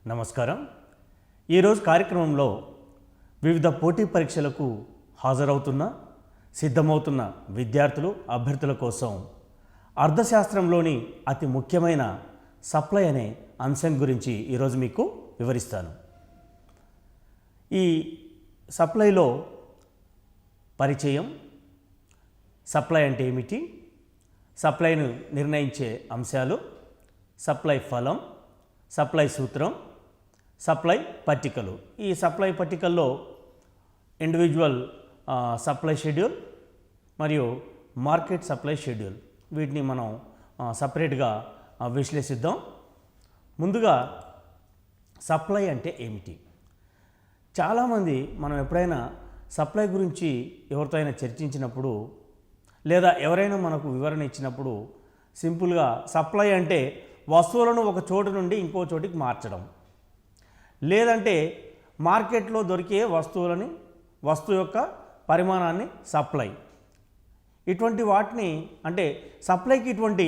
నమస్కారం. ఈరోజు కార్యక్రమంలో వివిధ పోటీ పరీక్షలకు హాజరవుతున్న సిద్ధమవుతున్న విద్యార్థులు అభ్యర్థుల కోసం అర్థశాస్త్రంలోని అతి ముఖ్యమైన సప్లై అనే అంశం గురించి ఈరోజు మీకు వివరిస్తాను. ఈ సప్లైలో పరిచయం, సప్లై అంటే ఏమిటి, సప్లైను నిర్ణయించే అంశాలు, సప్లై ఫలం, సప్లై సూత్రం, సప్లై పట్టికలు. ఈ సప్లై పట్టికల్లో ఇండివిజువల్ సప్లై షెడ్యూల్ మరియు మార్కెట్ సప్లై షెడ్యూల్, వీటిని మనం సపరేట్గా విశ్లేషిద్దాం. ముందుగా సప్లై అంటే ఏమిటి? చాలామంది మనం ఎప్పుడైనా సప్లై గురించి ఎవరితో అయినా చర్చించినప్పుడు లేదా ఎవరైనా మనకు వివరణ ఇచ్చినప్పుడు సింపుల్గా సప్లై అంటే వస్తువులను ఒక చోటు నుండి ఇంకో చోటికి మార్చడం, లేదంటే మార్కెట్లో దొరికే వస్తువు యొక్క పరిమాణాన్ని సప్లై, ఇటువంటి వాటిని అంటే సప్లైకి ఇటువంటి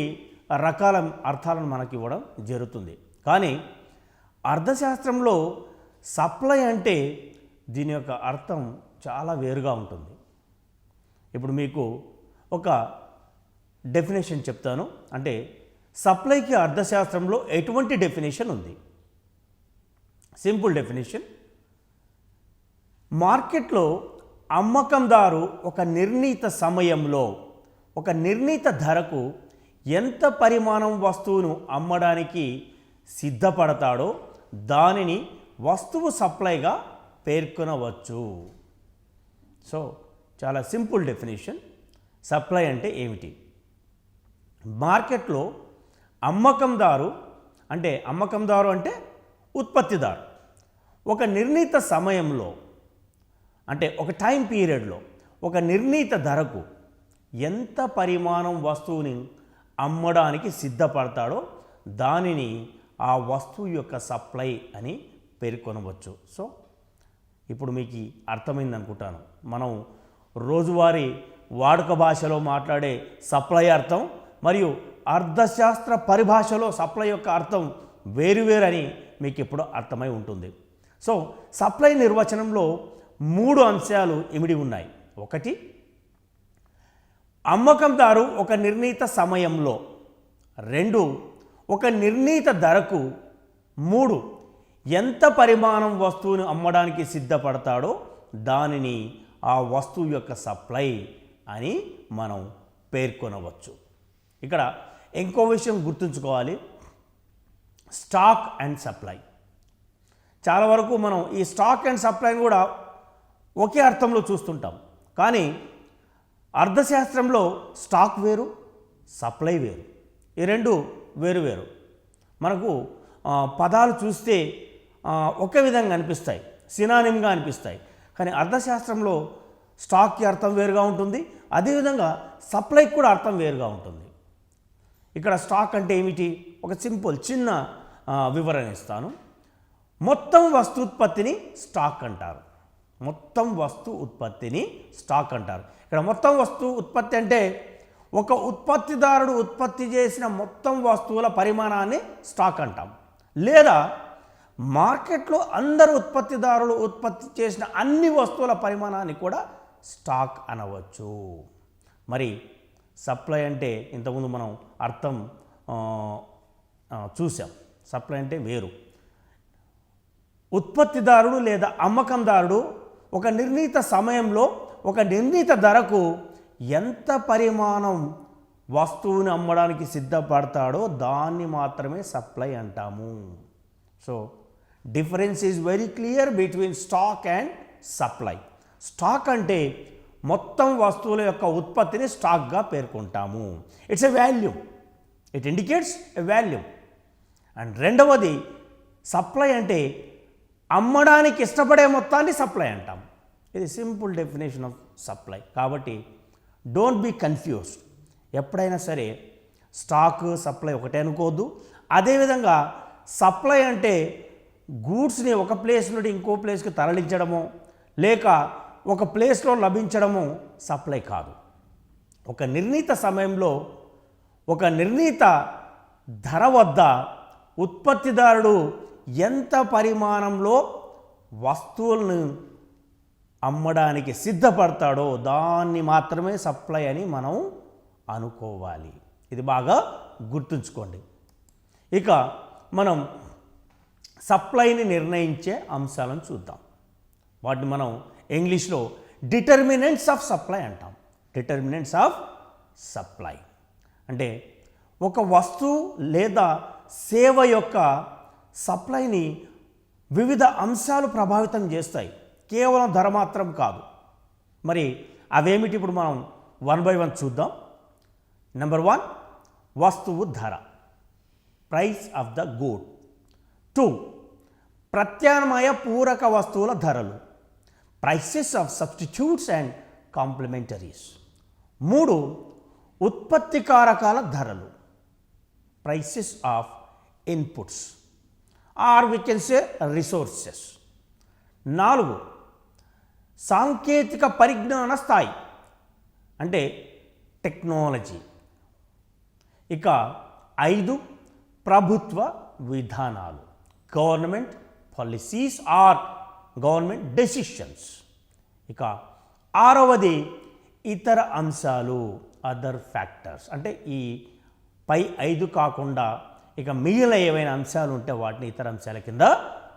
రకాల అర్థాలను మనకి ఇవ్వడం జరుగుతుంది. కానీ అర్థశాస్త్రంలో సప్లై అంటే దీని యొక్క అర్థం చాలా వేరుగా ఉంటుంది. ఇప్పుడు మీకు ఒక డెఫినేషన్ చెప్తాను. అంటే సప్లైకి అర్థశాస్త్రంలో ఎటువంటి డెఫినేషన్ ఉంది? సింపుల్ డెఫినేషన్: మార్కెట్లో అమ్మకందారు ఒక నిర్ణీత సమయంలో ఒక నిర్ణీత ధరకు ఎంత పరిమాణం వస్తువును అమ్మడానికి సిద్ధపడతాడో దానిని వస్తువు సప్లైగా పేర్కొనవచ్చు. సో చాలా సింపుల్ డెఫినేషన్. సప్లై అంటే ఏమిటి? మార్కెట్లో అమ్మకందారు అంటే ఉత్పత్తిదారు ఒక నిర్ణీత సమయంలో అంటే ఒక టైం పీరియడ్లో ఒక నిర్ణీత ధరకు ఎంత పరిమాణం వస్తువుని అమ్మడానికి సిద్ధపడతాడో దానిని ఆ వస్తువు యొక్క సప్లై అని పేర్కొనవచ్చు. సో ఇప్పుడు మీకు అర్థమైంది అనుకుంటాను. మనం రోజువారీ వాడుక భాషలో మాట్లాడే సప్లై అర్థం మరియు అర్థశాస్త్ర పరిభాషలో సప్లై యొక్క అర్థం వేరువేరని మీకు ఇప్పుడు అర్థమై ఉంటుంది. సో సప్లై నిర్వచనంలో 3 అంశాలు ఇమిడి ఉన్నాయి. 1, అమ్మకందారు ఒక నిర్ణీత సమయంలో, 2, ఒక నిర్ణీత ధరకు, 3, ఎంత పరిమాణం వస్తువును అమ్మడానికి సిద్ధపడతాడో దానిని ఆ వస్తువు యొక్క సప్లై అని మనం పేర్కొనవచ్చు. ఇక్కడ ఇంకో విషయం గుర్తుంచుకోవాలి, స్టాక్ అండ్ సప్లై. చాలా వరకు మనం ఈ స్టాక్ అండ్ సప్లైని కూడా ఒకే అర్థంలో చూస్తుంటాం. కానీ అర్థశాస్త్రంలో స్టాక్ వేరు, సప్లై వేరు. ఈ రెండు వేరు వేరు. మనకు పదాలు చూస్తే ఒకే విధంగా అనిపిస్తాయి, సినానిమ్గా అనిపిస్తాయి. కానీ అర్థశాస్త్రంలో స్టాక్కి అర్థం వేరుగా ఉంటుంది, అదేవిధంగా సప్లైకి కూడా అర్థం వేరుగా ఉంటుంది. ఇక్కడ స్టాక్ అంటే ఏమిటి? ఒక చిన్న వివరణ ఇస్తాను. మొత్తం వస్తు ఉత్పత్తిని స్టాక్ అంటారు. మొత్తం వస్తు ఉత్పత్తిని స్టాక్ అంటారు. ఇక్కడ మొత్తం వస్తు ఉత్పత్తి అంటే ఒక ఉత్పత్తిదారుడు ఉత్పత్తి చేసిన మొత్తం వస్తువుల పరిమాణాన్ని స్టాక్ అంటాం. లేదా మార్కెట్లో అందరు ఉత్పత్తిదారులు ఉత్పత్తి చేసిన అన్ని వస్తువుల పరిమాణాన్ని కూడా స్టాక్ అనవచ్చు. మరి సప్లై అంటే ఇంతకుముందు మనం అర్థం చూసాం. సప్లై అంటే వేరు. ఉత్పత్తిదారుడు లేదా అమ్మకందారుడు ఒక నిర్ణీత సమయంలో ఒక నిర్ణీత ధరకు ఎంత పరిమాణం వస్తువుని అమ్మడానికి సిద్ధపడతాడో దాన్ని మాత్రమే సప్లై అంటాము. So difference is very clear between stock and supply. Stock అంటే మొత్తం వస్తువుల యొక్క ఉత్పత్తిని స్టాక్గా పేర్కొంటాము. It's a volume, it indicates a volume. And రెండవది సప్లై అంటే అమ్మడానికి ఇష్టపడే మొత్తాన్ని సప్లై అంటాం. ఇది సింపుల్ డెఫినేషన్ ఆఫ్ సప్లై. కాబట్టి డోంట్ బీ కన్ఫ్యూజ్డ్. ఎప్పుడైనా సరే స్టాక్ సప్లై ఒకటే అనుకోవద్దు. అదేవిధంగా సప్లై అంటే గూడ్స్ని ఒక ప్లేస్ నుండి ఇంకో ప్లేస్కి తరలించడము లేక ఒక ప్లేస్లో లభించడము సప్లై కాదు. ఒక నిర్ణీత సమయంలో ఒక నిర్ణీత ధర వద్ద ఉత్పత్తిదారుడు ఎంత పరిమాణంలో వస్తువులను అమ్మడానికి సిద్ధపడతాడో దాన్ని మాత్రమే సప్లై అని మనం అనుకోవాలి. ఇది బాగా గుర్తుంచుకోండి. ఇక మనం సప్లైని నిర్ణయించే అంశాలను చూద్దాం. వాటిని మనం ఇంగ్లీష్లో డిటర్మినెంట్స్ ఆఫ్ సప్లై అంటాం. డిటర్మినెంట్స్ ఆఫ్ సప్లై అంటే ఒక వస్తువు లేదా సేవ యొక్క సప్లైని వివిధ అంశాలు ప్రభావితం చేస్తాయి, కేవలం ధర మాత్రం కాదు. మరి అవేమిటి ఇప్పుడు మనం 1 by 1 చూద్దాం. నెంబర్ 1 వస్తువు ధర, ప్రైస్ ఆఫ్ ద గుడ్. 2 ప్రత్యామ్నాయ పూరక వస్తువుల ధరలు, prices of substitutes and complementaries. 3 ఉత్పత్తి కారకాల ధరలు, prices of inputs or we can say resources. 4 సాంకేతిక పరిజ్ఞాన స్థాయి అంటే టెక్నాలజీ. ఇక 5 ప్రభుత్వ విధానాలు, government policies or government decisions. ఇక 6వది ఇతర అంశాలు, అదర్ ఫ్యాక్టర్స్. అంటే ఈ పై 5 కాకుండా ఇక మిగిలిన ఏవైనా అంశాలు ఉంటే వాటిని ఇతర అంశాల కింద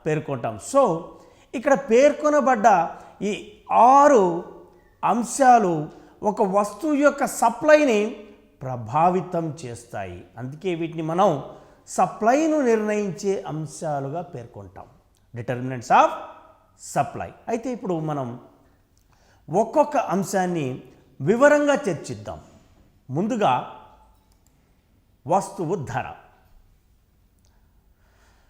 పేర్కొంటాం. సో ఇక్కడ పేర్కొనబడ్డ ఈ 6 అంశాలు ఒక వస్తువు యొక్క సప్లైని ప్రభావితం చేస్తాయి. అందుకే వీటిని మనం సప్లైను నిర్ణయించే అంశాలుగా పేర్కొంటాం, డిటర్మినెంట్స్ ఆఫ్ సప్లై. అయితే ఇప్పుడు మనం ఒక్కొక్క అంశాన్ని వివరంగా చర్చిద్దాం. ముందుగా వస్తువు ధర.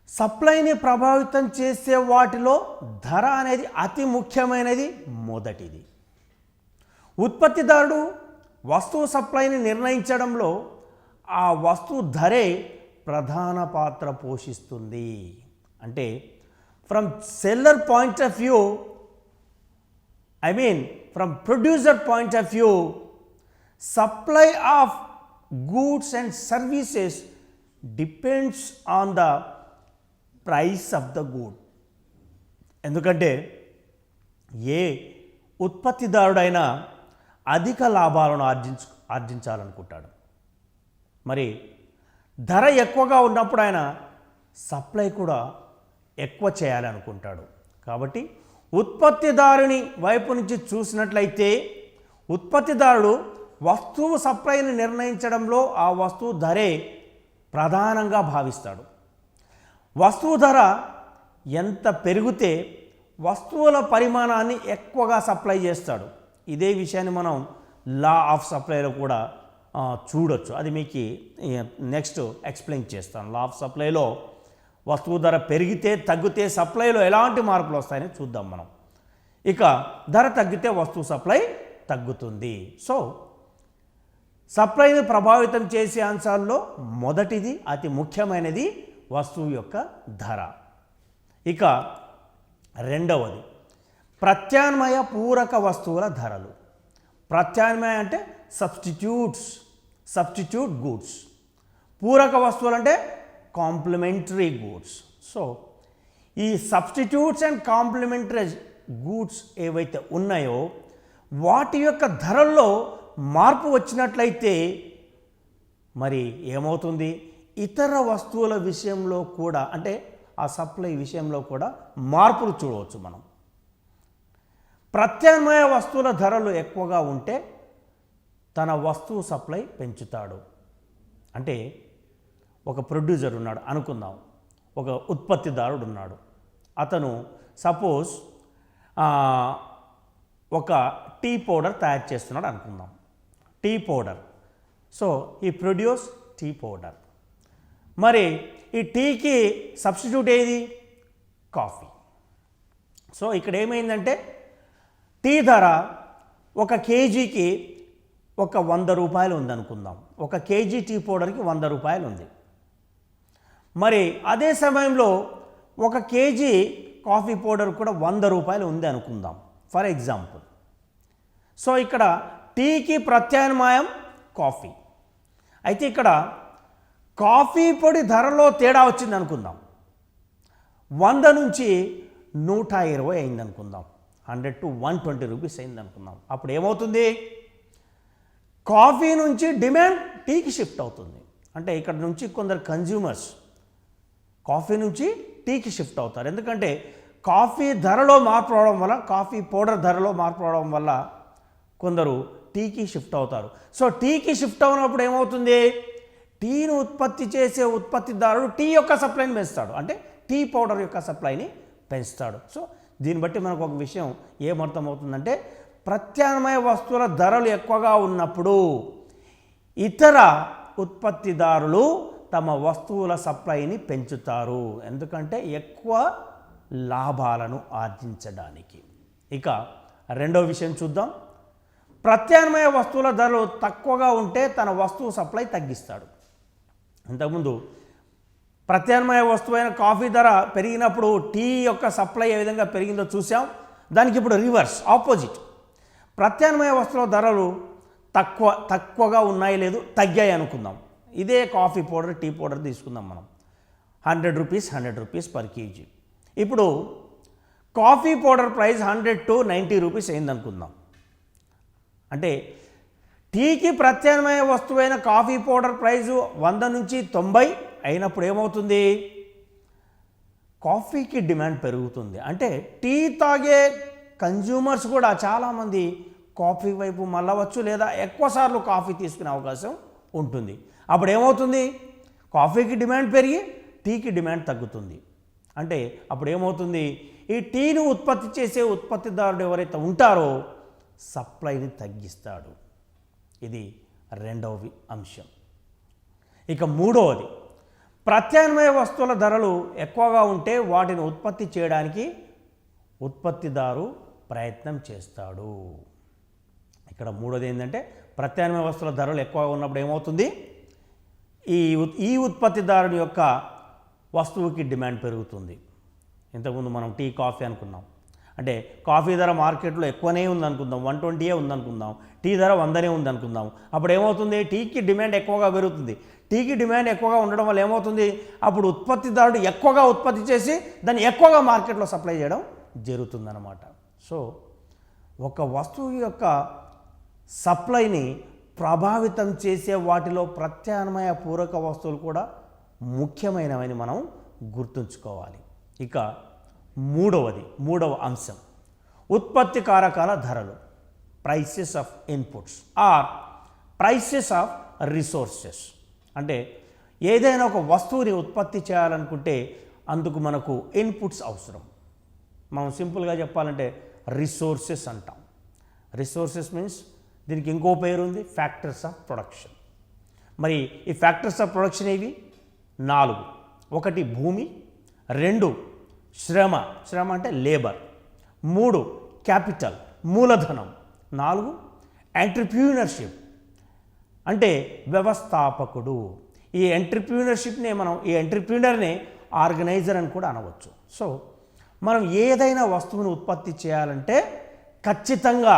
సప్లైని ప్రభావితం చేసే వాటిలో ధర అనేది అతి ముఖ్యమైనది, మొదటిది. ఉత్పత్తిదారుడు వస్తువు సప్లైని నిర్ణయించడంలో ఆ వస్తువు ధరే ప్రధాన పాత్ర పోషిస్తుంది. అంటే from seller point of view, from producer point of view, supply of goods and services depends on the price of the good. ఎందుకంటే ఏ ఉత్పత్తిదారుడైనా అధిక లాభాలను ఆర్జించాలనుకుంటాడు. మరి ధర ఎక్కువగా ఉన్నప్పుడు ఆయన సప్లై కూడా ఎక్కువ చేయాలనుకుంటాడు. కాబట్టి ఉత్పత్తిదారుని వైపు నుంచి చూసినట్లయితే ఉత్పత్తిదారుడు వస్తువు సప్లైని నిర్ణయించడంలో ఆ వస్తువు ధరే ప్రధానంగా భావిస్తాడు. వస్తువు ధర ఎంత పెరిగితే వస్తువుల పరిమాణాన్ని ఎక్కువగా సప్లై చేస్తాడు. ఇదే విషయాన్ని మనం లా ఆఫ్ సప్లైలో కూడా చూడొచ్చు. అది మీకు నెక్స్ట్ ఎక్స్ప్లెయిన్ చేస్తాను. లా ఆఫ్ సప్లైలో వస్తువు ధర పెరిగితే తగ్గితే సప్లైలో ఎలాంటి మార్పులు వస్తాయని చూద్దాం మనం. ఇక ధర తగ్గితే వస్తువు సప్లై తగ్గుతుంది. సో సప్లైని ప్రభావితం చేసే అంశాల్లో మొదటిది అతి ముఖ్యమైనది వస్తువు యొక్క ధర. ఇక రెండవది ప్రత్యామ్నాయ పూరక వస్తువుల ధరలు. ప్రత్యామ్నాయ అంటే సబ్స్టిట్యూట్ గూడ్స్. పూరక వస్తువులు అంటే కాంప్లిమెంటరీ గూడ్స్. సో ఈ సబ్స్టిట్యూట్స్ అండ్ కాంప్లిమెంటరీ గూడ్స్ ఏవైతే ఉన్నాయో వాటి యొక్క ధరల్లో మార్పు వచ్చినట్లయితే మరి ఏమవుతుంది, ఇతర వస్తువుల విషయంలో కూడా అంటే ఆ సప్లై విషయంలో కూడా మార్పులు చూడవచ్చు మనం. ప్రత్యామ్నాయ వస్తువుల ధరలు ఎక్కువగా ఉంటే తన వస్తువు సప్లై పెంచుతాడు. అంటే ఒక ప్రొడ్యూసర్ ఉన్నాడు అనుకుందాం, ఒక ఉత్పత్తిదారుడు ఉన్నాడు. అతను సపోజ్ ఒక టీ పౌడర్ తయారు చేస్తున్నాడు అనుకుందాం. Tea powder. సో ఈ ప్రొడ్యూస్ టీ పౌడర్. మరి ఈ టీకి సబ్స్టిట్యూట్ ఏది? కాఫీ. సో ఇక్కడ ఏమైందంటే టీ ధర ఒక కేజీకి ఒక 100 రూపాయలు ఉందనుకుందాం. ఒక కేజీ టీ పౌడర్కి 100 రూపాయలు ఉంది. మరి అదే సమయంలో ఒక కేజీ కాఫీ పౌడర్ కూడా 100 రూపాయలు ఉంది అనుకుందాం ఫర్ ఎగ్జాంపుల్. సో ఇక్కడ టీకి ప్రత్యామ్నాయం కాఫీ. అయితే ఇక్కడ కాఫీ పొడి ధరలో తేడా వచ్చింది అనుకుందాం. 100 నుంచి 120 అయింది అనుకుందాం, 100 to 120 రూపీస్ అయింది అనుకుందాం. అప్పుడు ఏమవుతుంది? కాఫీ నుంచి డిమాండ్ టీకి షిఫ్ట్ అవుతుంది. అంటే ఇక్కడ నుంచి కొందరు కన్జ్యూమర్స్ కాఫీ నుంచి టీకి షిఫ్ట్ అవుతారు. ఎందుకంటే కాఫీ ధరలో మార్పు రావడం వల్ల, కాఫీ పౌడర్ ధరలో మార్పు రావడం వల్ల కొందరు టీకి షిఫ్ట్ అవుతారు. సో టీకి షిఫ్ట్ అవునప్పుడు ఏమవుతుంది? టీని ఉత్పత్తి చేసే ఉత్పత్తిదారుడు టీ యొక్క సప్లైని పెంచుతాడు, అంటే టీ పౌడర్ యొక్క సప్లైని పెంచుతాడు. సో దీన్ని బట్టి మనకు ఒక విషయం ఏమర్థమవుతుందంటే, ప్రత్యామ్నాయ వస్తువుల ధరలు ఎక్కువగా ఉన్నప్పుడు ఇతర ఉత్పత్తిదారులు తమ వస్తువుల సప్లైని పెంచుతారు, ఎందుకంటే ఎక్కువ లాభాలను ఆర్జించడానికి. ఇక రెండో విషయం చూద్దాం. ప్రత్యామ్నాయ వస్తువుల ధరలు తక్కువగా ఉంటే తన వస్తువు సప్లై తగ్గిస్తాడు. ఇంతకుముందు ప్రత్యామ్నాయ వస్తువైన కాఫీ ధర పెరిగినప్పుడు టీ యొక్క సప్లై ఏ విధంగా పెరిగిందో చూసాం. దానికి ఇప్పుడు రివర్స్, ఆపోజిట్. ప్రత్యామ్నాయ వస్తువుల ధరలు తక్కువగా ఉన్నాయి, లేదు తగ్గాయి అనుకుందాం. ఇదే కాఫీ పౌడర్, టీ పౌడర్ తీసుకుందాం మనం. 100 రూపీస్ పర్ కేజీ. ఇప్పుడు coffee powder price 100 to 90 rupees అయింది అనుకుందాం. అంటే టీకి ప్రత్యామ్నాయ వస్తువైన కాఫీ పౌడర్ ప్రైజు 100 నుంచి 90 అయినప్పుడు ఏమవుతుంది? కాఫీకి డిమాండ్ పెరుగుతుంది. అంటే టీ తాగే కన్జ్యూమర్స్ కూడా చాలామంది కాఫీ వైపు మళ్ళవచ్చు, లేదా ఎక్కువసార్లు కాఫీ తీసుకునే అవకాశం ఉంటుంది. అప్పుడు ఏమవుతుంది? కాఫీకి డిమాండ్ పెరిగి టీకి డిమాండ్ తగ్గుతుంది. అంటే అప్పుడు ఏమవుతుంది? ఈ టీని ఉత్పత్తి చేసే ఉత్పత్తిదారుడు ఎవరైతే ఉంటారో సప్లైని తగ్గిస్తాడు. ఇది రెండవ అంశం. ఇక మూడవది, ప్రత్యామ్నాయ వస్తువుల ధరలు ఎక్కువగా ఉంటే వాటిని ఉత్పత్తి చేయడానికి ఉత్పత్తిదారు ప్రయత్నం చేస్తాడు. ఇక్కడ మూడోది ఏంటంటే, ప్రత్యామ్నాయ వస్తువుల ధరలు ఎక్కువగా ఉన్నప్పుడు ఏమవుతుంది? ఈ ఉత్పత్తిదారుని యొక్క వస్తువుకి డిమాండ్ పెరుగుతుంది. ఇంతకుముందు మనం టీ, కాఫీ అనుకున్నాం. అంటే కాఫీ ధర మార్కెట్లో ఎక్కువనే ఉందనుకుందాం, 120 ఉందనుకుందాం, టీ ధర 100 ఉందనుకుందాం. అప్పుడు ఏమవుతుంది? టీకి డిమాండ్ ఎక్కువగా పెరుగుతుంది. టీకి డిమాండ్ ఎక్కువగా ఉండడం వల్ల ఏమవుతుంది? అప్పుడు ఉత్పత్తిదారుడు ఎక్కువగా ఉత్పత్తి చేసి దాన్ని ఎక్కువగా మార్కెట్లో సప్లై చేయడం జరుగుతుందన్నమాట. సో ఒక వస్తువు యొక్క సప్లైని ప్రభావితం చేసే వాటిలో ప్రత్యామ్నాయ పూరక వస్తువులు కూడా ముఖ్యమైనవని మనం గుర్తుంచుకోవాలి. ఇక మూడవ అంశం, ఉత్పత్తి కారకాల ధరలు, prices of inputs or prices of resources. అంటే ఏదైనా ఒక వస్తువుని ఉత్పత్తి చేయాలనుకుంటే అందుకు మనకు ఇన్పుట్స్ అవసరం. మనం సింపుల్గా చెప్పాలంటే రిసోర్సెస్ అంటాం. రిసోర్సెస్ మీన్స్ దీనికి ఇంకో పేరు ఉంది, ఫ్యాక్టర్స్ ఆఫ్ ప్రొడక్షన్. మరి ఈ ఫ్యాక్టర్స్ ఆఫ్ ప్రొడక్షన్ ఏవి? 4. 1 భూమి, 2 శ్రమ అంటే లేబర్, 3 క్యాపిటల్ మూలధనం, 4 ఎంటర్‌ప్రెన్యూర్‌షిప్ అంటే వ్యవస్థాపకుడు. ఈ ఎంటర్‌ప్రెన్యూర్‌షిప్నే మనం, ఈ ఎంటర్‌ప్రెన్యూర్‌నే ఆర్గనైజర్ అని కూడా అనవచ్చు. సో మనం ఏదైనా వస్తువును ఉత్పత్తి చేయాలంటే ఖచ్చితంగా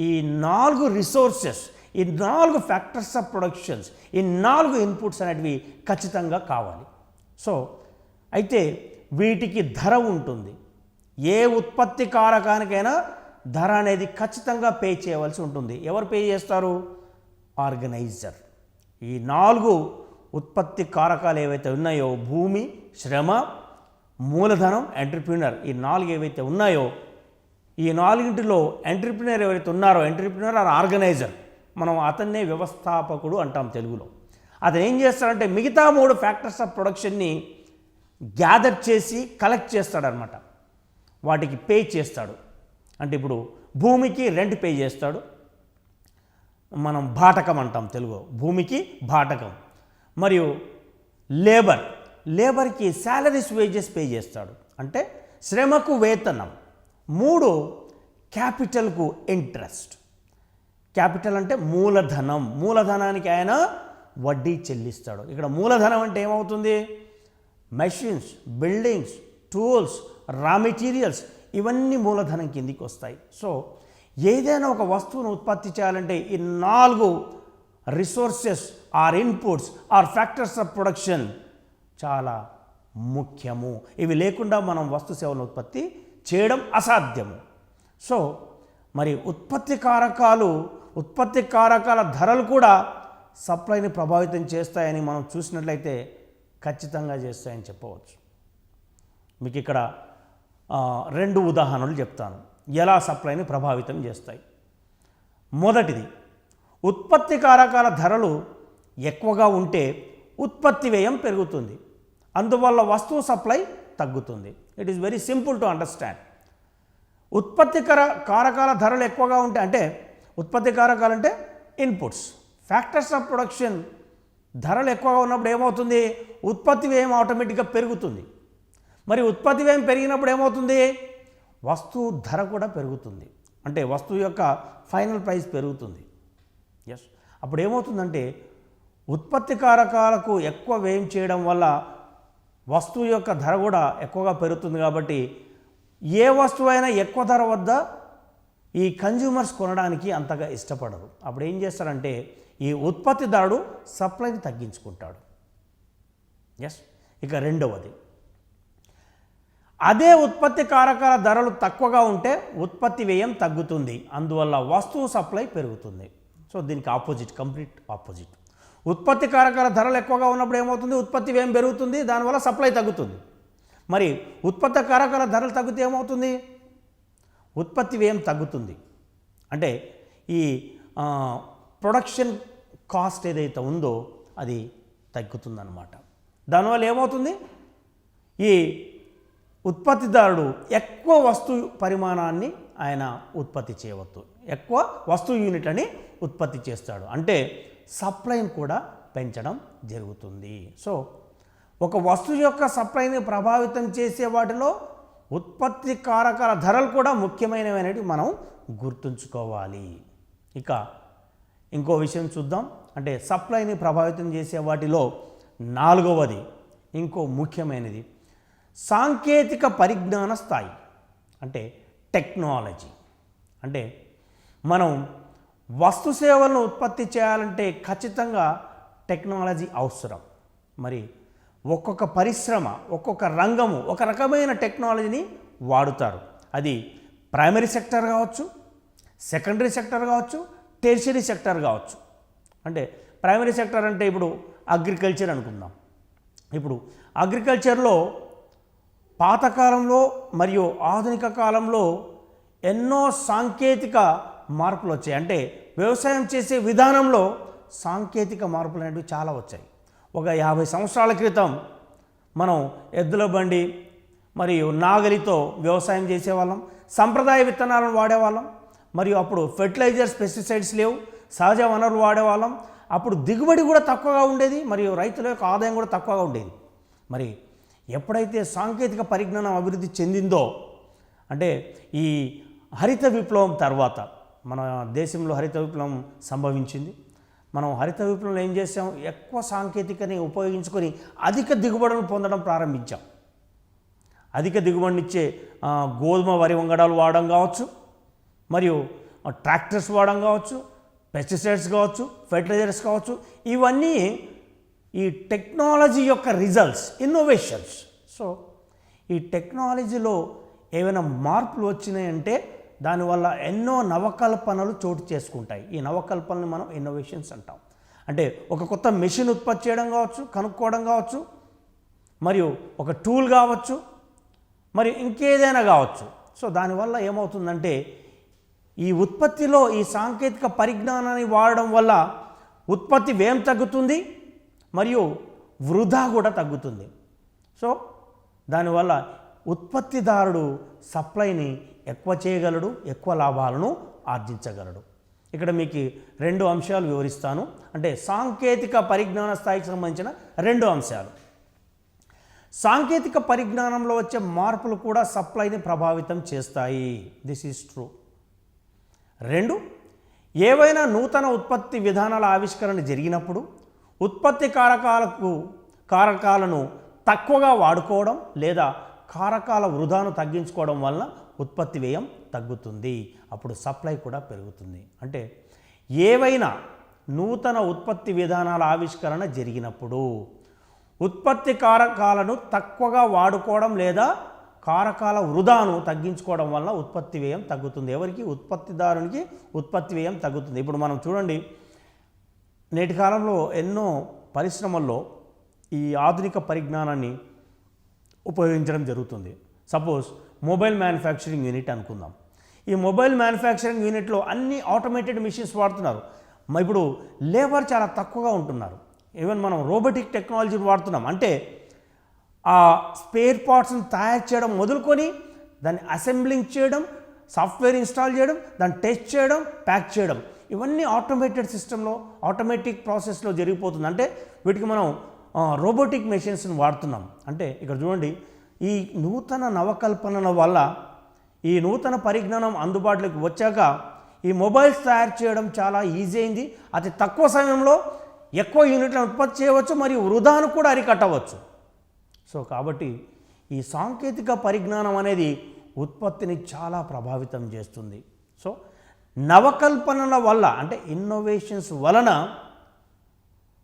ఈ 4 రిసోర్సెస్, ఈ 4 ఫ్యాక్టర్స్ ఆఫ్ ప్రొడక్షన్స్, ఈ 4 ఇన్పుట్స్ అనేటివి ఖచ్చితంగా కావాలి. సో అయితే వీటికి ధర ఉంటుంది. ఏ ఉత్పత్తి కారకానికైనా ధర అనేది ఖచ్చితంగా పే చేయవలసి ఉంటుంది. ఎవరు పే చేస్తారు? ఆర్గనైజర్. ఈ 4 ఉత్పత్తి కారకాలు ఏవైతే ఉన్నాయో, భూమి, శ్రమ, మూలధనం, ఎంటర్‌ప్రెన్యూర్, ఈ 4 ఏవైతే ఉన్నాయో, ఈ 4ంటిలో ఎంటర్‌ప్రెన్యూర్ ఎవరైతే ఉన్నారో, ఎంటర్‌ప్రెన్యూర్ ఆర్ ఆర్గనైజర్, మనం అతన్నే వ్యవస్థాపకుడు అంటాం తెలుగులో. అతను ఏం చేస్తాడంటే మిగతా 3 ఫ్యాక్టర్స్ ఆఫ్ ప్రొడక్షన్ని గ్యాదర్ చేసి కలెక్ట్ చేస్తాడనమాట. వాటికి పే చేస్తాడు. అంటే ఇప్పుడు భూమికి రెంట్ పే చేస్తాడు, మనం బాటకం అంటాం తెలుగు, భూమికి బాటకం. మరియు లేబర్కి శాలరీస్, వేజెస్ పే చేస్తాడు, అంటే శ్రమకు వేతనం. 3 క్యాపిటల్కు ఇంట్రెస్ట్. క్యాపిటల్ అంటే మూలధనం, మూలధనానికి ఆయన వడ్డీ చెల్లిస్తాడు. ఇక్కడ మూలధనం అంటే ఏమవుతుంది? మెషిన్స్, బిల్డింగ్స్, టూల్స్, రా మెటీరియల్స్, ఇవన్నీ మూలధనం కిందికి వస్తాయి. సో ఏదైనా ఒక వస్తువును ఉత్పత్తి చేయాలంటే ఈ 4 resources or inputs or factors of production చాలా ముఖ్యము. ఇవి లేకుండా మనం వస్తు సేవలను ఉత్పత్తి చేయడం అసాధ్యము. సో మరి ఉత్పత్తి కారకాల ధరలు కూడా సప్లైని ప్రభావితం చేస్తాయని మనం చూసినట్లయితే ఖచ్చితంగా చేస్తాయని చెప్పవచ్చు. మీకు ఇక్కడ 2 ఉదాహరణలు చెప్తాను ఎలా సప్లైని ప్రభావితం చేస్తాయి. మొదటిది, ఉత్పత్తి కారకాల ధరలు ఎక్కువగా ఉంటే ఉత్పత్తి వ్యయం పెరుగుతుంది, అందువల్ల వస్తువు సప్లై తగ్గుతుంది. It is very simple to understand. ఉత్పత్తి కారకాల ధరలు ఎక్కువగా ఉంటే, అంటే ఉత్పత్తి కారకాలు అంటే ఇన్పుట్స్, ఫ్యాక్టర్స్ ఆఫ్ ప్రొడక్షన్ ధరలు ఎక్కువగా ఉన్నప్పుడు ఏమవుతుంది? ఉత్పత్తి వ్యయం ఆటోమేటిక్గా పెరుగుతుంది. మరి ఉత్పత్తి వ్యయం పెరిగినప్పుడు ఏమవుతుంది? వస్తువు ధర కూడా పెరుగుతుంది, అంటే వస్తువు యొక్క ఫైనల్ ప్రైస్ పెరుగుతుంది. ఎస్, అప్పుడు ఏమవుతుందంటే ఉత్పత్తి కారకాలకు ఎక్కువ వ్యయం చేయడం వల్ల వస్తువు యొక్క ధర కూడా ఎక్కువగా పెరుగుతుంది. కాబట్టి ఏ వస్తువు అయినా ఎక్కువ ధర వద్ద ఈ కన్జ్యూమర్స్ కొనడానికి అంతగా ఇష్టపడరు. అప్పుడు ఏం చేస్తారంటే ఈ ఉత్పత్తిదారుడు సప్లైని తగ్గించుకుంటాడు. ఎస్, ఇక రెండవది, అదే ఉత్పత్తి కారకాల ధరలు తక్కువగా ఉంటే ఉత్పత్తి వ్యయం తగ్గుతుంది, అందువల్ల వస్తువు సప్లై పెరుగుతుంది. సో దీనికి ఆపోజిట్, కంప్లీట్ ఆపోజిట్. ఉత్పత్తి కారకాల ధరలు ఎక్కువగా ఉన్నప్పుడు ఏమవుతుంది? ఉత్పత్తి వ్యయం పెరుగుతుంది, దానివల్ల సప్లై తగ్గుతుంది. మరి ఉత్పత్తి కారకాల ధరలు తగ్గితే ఏమవుతుంది? ఉత్పత్తి వ్యయం తగ్గుతుంది, అంటే ఈ ప్రొడక్షన్ కాస్ట్ ఏదైతే ఉందో అది తగ్గుతుందన్నమాట. దానివల్ల ఏమవుతుంది? ఈ ఉత్పత్తిదారుడు ఎక్కువ వస్తువు పరిమాణాన్ని ఆయన ఉత్పత్తి చేయవచ్చు, ఎక్కువ వస్తువు యూనిట్లని ఉత్పత్తి చేస్తాడు, అంటే సప్లైని కూడా పెంచడం జరుగుతుంది. సో ఒక వస్తువు యొక్క సప్లైని ప్రభావితం చేసే వాటిలో ఉత్పత్తి కారకాల ధరలు కూడా ముఖ్యమైనవి అనేవి మనం గుర్తుంచుకోవాలి. ఇక ఇంకో విషయం చూద్దాం, అంటే సప్లైని ప్రభావితం చేసే వాటిలో 4వది ఇంకో ముఖ్యమైనది సాంకేతిక పరిజ్ఞాన స్థాయి, అంటే టెక్నాలజీ. అంటే మనం వస్తు సేవలను ఉత్పత్తి చేయాలంటే ఖచ్చితంగా టెక్నాలజీ అవసరం. మరి ఒక్కొక్క పరిశ్రమ, ఒక్కొక్క రంగము ఒక రకమైన టెక్నాలజీని వాడుతారు. అది ప్రైమరీ సెక్టర్ కావచ్చు, సెకండరీ సెక్టర్ కావచ్చు, టెర్షరీ సెక్టర్ కావచ్చు. అంటే ప్రైమరీ సెక్టర్ అంటే ఇప్పుడు అగ్రికల్చర్ అనుకుందాం. ఇప్పుడు అగ్రికల్చర్లో పాతకాలంలో మరియు ఆధునిక కాలంలో ఎన్నో సాంకేతిక మార్పులు వచ్చాయి. అంటే వ్యవసాయం చేసే విధానంలో సాంకేతిక మార్పులు అనేవి చాలా వచ్చాయి. ఒక 50 సంవత్సరాల క్రితం మనం ఎద్దుల బండి మరియు నాగలితో వ్యవసాయం చేసేవాళ్ళం, సంప్రదాయ విత్తనాలను వాడేవాళ్ళం, మరియు అప్పుడు ఫెర్టిలైజర్స్, పెస్టిసైడ్స్ లేవు, సహజ వనరులు వాడేవాళ్ళం. అప్పుడు దిగుబడి కూడా తక్కువగా ఉండేది, మరియు రైతుల యొక్క ఆదాయం కూడా తక్కువగా ఉండేది. మరి ఎప్పుడైతే సాంకేతిక పరిజ్ఞానం అభివృద్ధి చెందిందో, అంటే ఈ హరిత విప్లవం తర్వాత మన దేశంలో హరిత విప్లవం సంభవించింది. మనం హరిత విప్లవంలో ఏం చేసాం? ఎక్కువ సాంకేతికని ఉపయోగించుకొని అధిక దిగుబడులను పొందడం ప్రారంభించాం. అధిక దిగుబడినిచ్చే గోధుమ, వరి వంగడాలు వాడడం కావచ్చు, మరియు ట్రాక్టర్స్ వాడడం కావచ్చు, పెస్టిసైడ్స్ కావచ్చు, ఫెర్టిలైజర్స్ కావచ్చు. ఇవన్నీ ఈ టెక్నాలజీ యొక్క రిజల్ట్స్, ఇన్నోవేషన్స్. సో ఈ టెక్నాలజీలో ఏమైనా మార్పులు వచ్చినాయంటే దానివల్ల ఎన్నో నవకల్పనలు చోటు చేసుకుంటాయి. ఈ నవకల్పనలు మనం ఇన్నోవేషన్స్ అంటాం. అంటే ఒక కొత్త మెషిన్ ఉత్పత్తి చేయడం కావచ్చు, కనుక్కోవడం కావచ్చు, మరియు ఒక టూల్ కావచ్చు, మరి ఇంకేదైనా కావచ్చు. సో దానివల్ల ఏమవుతుందంటే ఈ ఉత్పత్తిలో ఈ సాంకేతిక పరిజ్ఞానాన్ని వాడడం వల్ల ఉత్పత్తి వ్యయం తగ్గుతుంది, మరియు వృధా కూడా తగ్గుతుంది. సో దానివల్ల ఉత్పత్తిదారుడు సప్లైని ఎక్కువ చేయగలడు, ఎక్కువ లాభాలను ఆర్జించగలడు. ఇక్కడ మీకు 2 అంశాలు వివరిస్తాను. అంటే సాంకేతిక పరిజ్ఞాన స్థాయికి సంబంధించిన 2 అంశాలు. సాంకేతిక పరిజ్ఞానంలో వచ్చే మార్పులు కూడా సప్లైని ప్రభావితం చేస్తాయి. This is true. 2, ఏవైనా నూతన ఉత్పత్తి విధానాల ఆవిష్కరణ జరిగినప్పుడు ఉత్పత్తి కారకాలను తక్కువగా వాడుకోవడం లేదా కారకాల వృధాను తగ్గించుకోవడం వలన ఉత్పత్తి వ్యయం తగ్గుతుంది, అప్పుడు సప్లై కూడా పెరుగుతుంది. అంటే ఏవైనా నూతన ఉత్పత్తి విధానాల ఆవిష్కరణ జరిగినప్పుడు ఉత్పత్తి కారకాలను తక్కువగా వాడుకోవడం లేదా కారకాల వృధాను తగ్గించుకోవడం వల్ల ఉత్పత్తి వ్యయం తగ్గుతుంది. ఎవరికి? ఉత్పత్తిదారునికి ఉత్పత్తి వ్యయం తగ్గుతుంది. ఇప్పుడు మనం చూడండి, నేటి కాలంలో ఎన్నో పరిశ్రమల్లో ఈ ఆధునిక పరిజ్ఞానాన్ని ఉపయోగించడం జరుగుతుంది. సపోజ్ మొబైల్ మ్యానుఫ్యాక్చరింగ్ యూనిట్ అనుకుందాం. ఈ మొబైల్ మ్యానుఫ్యాక్చరింగ్ యూనిట్లో అన్ని ఆటోమేటెడ్ మిషన్స్ వాడుతున్నారు. ఇప్పుడు లేబర్ చాలా తక్కువగా ఉంటున్నారు. ఈవెన్ మనం రోబోటిక్ టెక్నాలజీని వాడుతున్నాం. అంటే ఆ స్పేర్ పార్ట్స్ని తయారు చేయడం మొదలుకొని దాన్ని అసెంబ్లింగ్ చేయడం, సాఫ్ట్వేర్ ఇన్స్టాల్ చేయడం, దాన్ని టెస్ట్ చేయడం, ప్యాక్ చేయడం, ఇవన్నీ ఆటోమేటెడ్ సిస్టంలో ఆటోమేటిక్ ప్రాసెస్లో జరిగిపోతుంది. అంటే వీటికి మనం రోబోటిక్ మెషిన్స్ని వాడుతున్నాం. అంటే ఇక్కడ చూడండి, ఈ నూతన నవకల్పనల వల్ల, ఈ నూతన పరిజ్ఞానం అందుబాటులోకి వచ్చాక ఈ మొబైల్స్ తయారు చేయడం చాలా ఈజీ అయింది. అతి తక్కువ సమయంలో ఎక్కువ యూనిట్లను ఉత్పత్తి చేయవచ్చు, మరియు వృధాను కూడా అరికట్టవచ్చు. సో కాబట్టి ఈ సాంకేతిక పరిజ్ఞానం అనేది ఉత్పత్తిని చాలా ప్రభావితం చేస్తుంది. సో నవకల్పనల వల్ల, అంటే ఇన్నోవేషన్స్ వలన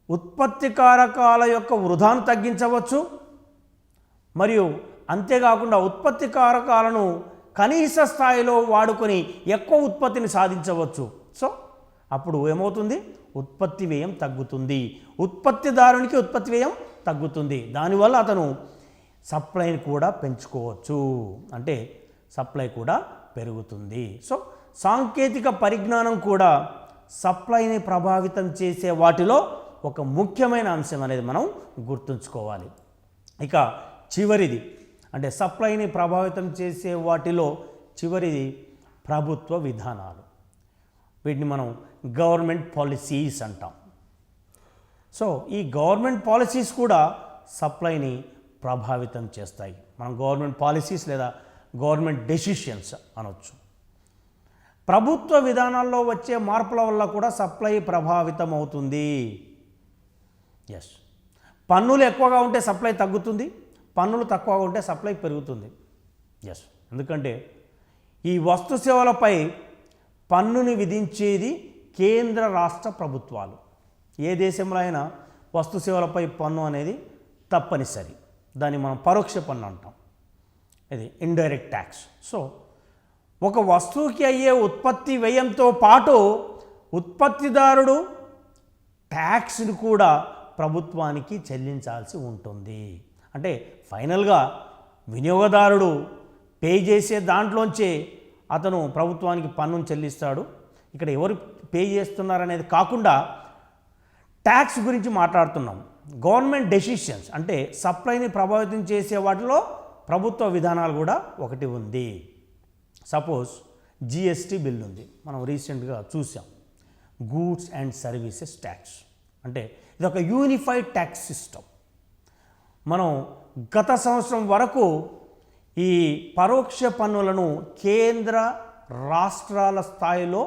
ఉత్పత్తి కారకాల యొక్క వృధాను తగ్గించవచ్చు, మరియు అంతేకాకుండా ఉత్పత్తి కారకాలను కనీస స్థాయిలో వాడుకొని ఎక్కువ ఉత్పత్తిని సాధించవచ్చు. సో అప్పుడు ఏమవుతుంది? ఉత్పత్తి వ్యయం తగ్గుతుంది, ఉత్పత్తిదారునికి ఉత్పత్తి వ్యయం తగ్గుతుంది. దానివల్ల అతను సప్లైని కూడా పెంచుకోవచ్చు, అంటే సప్లై కూడా పెరుగుతుంది. సో సాంకేతిక పరిజ్ఞానం కూడా సప్లైని ప్రభావితం చేసే వాటిలో ఒక ముఖ్యమైన అంశం అనేది మనం గుర్తుంచుకోవాలి. ఇక చివరిది, అంటే సప్లైని ప్రభావితం చేసే వాటిలో చివరిది ప్రభుత్వ విధానాలు. వీటిని మనం గవర్నమెంట్ పాలసీస్ అంటాం. సో ఈ గవర్నమెంట్ పాలసీస్ కూడా సప్లైని ప్రభావితం చేస్తాయి. మనం గవర్నమెంట్ పాలసీస్ లేదా గవర్నమెంట్ డెసిషన్స్ అనొచ్చు. ప్రభుత్వ విధానాల్లో వచ్చే మార్పుల వల్ల కూడా సప్లై ప్రభావితం అవుతుంది. ఎస్, పన్నులు ఎక్కువగా ఉంటే సప్లై తగ్గుతుంది, పన్నులు తక్కువగా ఉంటే సప్లై పెరుగుతుంది. ఎస్, ఎందుకంటే ఈ వస్తు సేవలపై పన్నుని విధించేది కేంద్ర రాష్ట్ర ప్రభుత్వాలు. ఏ దేశంలో అయినా వస్తు సేవలపై పన్ను అనేది తప్పనిసరి. దాన్ని మనం పరోక్ష పన్ను అంటాం, ఇది ఇండైరెక్ట్ ట్యాక్స్. సో ఒక వస్తువుకి అయ్యే ఉత్పత్తి వ్యయంతో పాటు ఉత్పత్తిదారుడు ట్యాక్స్ని కూడా ప్రభుత్వానికి చెల్లించాల్సి ఉంటుంది. అంటే ఫైనల్గా వినియోగదారుడు పే చేసే దాంట్లోంచే అతను ప్రభుత్వానికి పన్నును చెల్లిస్తాడు. ఇక్కడ ఎవరు పే చేస్తున్నారనేది కాకుండా ట్యాక్స్ గురించి మాట్లాడుతున్నాం. గవర్నమెంట్ డెసిషన్స్ అంటే సప్లైని ప్రభావితం చేసే వాటిలో ప్రభుత్వ విధానాలు కూడా ఒకటి ఉంది. సపోజ్ జిఎస్టీ బిల్ ఉంది, మనం రీసెంట్గా చూసాం. గూడ్స్ అండ్ సర్వీసెస్ ట్యాక్స్ అంటే ఇది ఒక యూనిఫైడ్ ట్యాక్స్ సిస్టమ్. మనం గత సంవత్సరం వరకు ఈ పరోక్ష పన్నులను కేంద్ర రాష్ట్రాల స్థాయిలో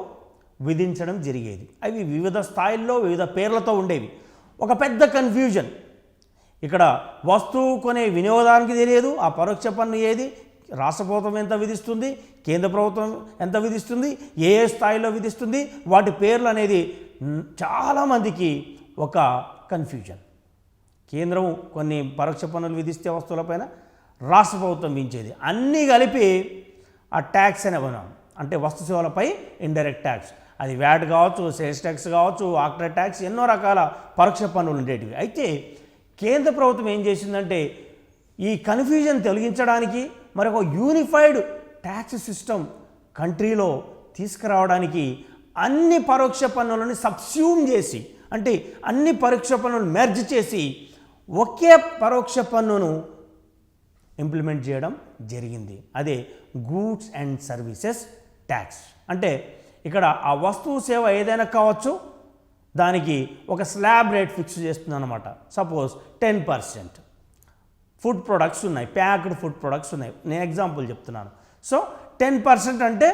విధించడం జరిగేది. అవి వివిధ స్థాయిల్లో వివిధ పేర్లతో ఉండేవి. ఒక పెద్ద కన్ఫ్యూజన్. ఇక్కడ వస్తువు కొనే వినియోగదానికి తెలియదు ఆ పరోక్ష పన్ను ఏది, రాష్ట్ర ప్రభుత్వం ఎంత విధిస్తుంది, కేంద్ర ప్రభుత్వం ఎంత విధిస్తుంది, ఏ ఏ స్థాయిలో విధిస్తుంది, వాటి పేర్లు అనేది చాలామందికి ఒక కన్ఫ్యూజన్. కేంద్రం కొన్ని పరోక్ష పన్నులు విధిస్తే వస్తువులపైన రాష్ట్ర ప్రభుత్వం విధించేది, అన్నీ కలిపి ఆ ట్యాక్స్ అనే మనం అంటే వస్తు సేవలపై ఇండైరెక్ట్ ట్యాక్స్. అది వ్యాట్ కావచ్చు, సేల్స్ ట్యాక్స్ కావచ్చు, ఆక్టర్ ట్యాక్స్, ఎన్నో రకాల పరోక్ష పన్నులు ఉండేటివి. అయితే కేంద్ర ప్రభుత్వం ఏం చేసిందంటే ఈ కన్ఫ్యూజన్ తొలగించడానికి మరొక యూనిఫైడ్ ట్యాక్స్ సిస్టమ్ కంట్రీలో తీసుకురావడానికి అన్ని పరోక్ష పన్నులను సబ్స్యూమ్ చేసి, అంటే అన్ని పరోక్ష పన్నులను మెర్జ్ చేసి ఒకే పరోక్ష పన్నును ఇంప్లిమెంట్ చేయడం జరిగింది. అదే గూడ్స్ అండ్ సర్వీసెస్ ట్యాక్స్. అంటే ఇక్కడ ఆ వస్తువు సేవ ఏదైనా కావచ్చు, దానికి ఒక స్లాబ్ రేట్ ఫిక్స్ చేస్తుంది అన్నమాట. సపోజ్ 10% ఫుడ్ ప్రొడక్ట్స్ ఉన్నాయి, ప్యాక్డ్ ఫుడ్ ప్రొడక్ట్స్ ఉన్నాయి. నేను ఎగ్జాంపుల్ చెప్తున్నాను. సో 10% అంటే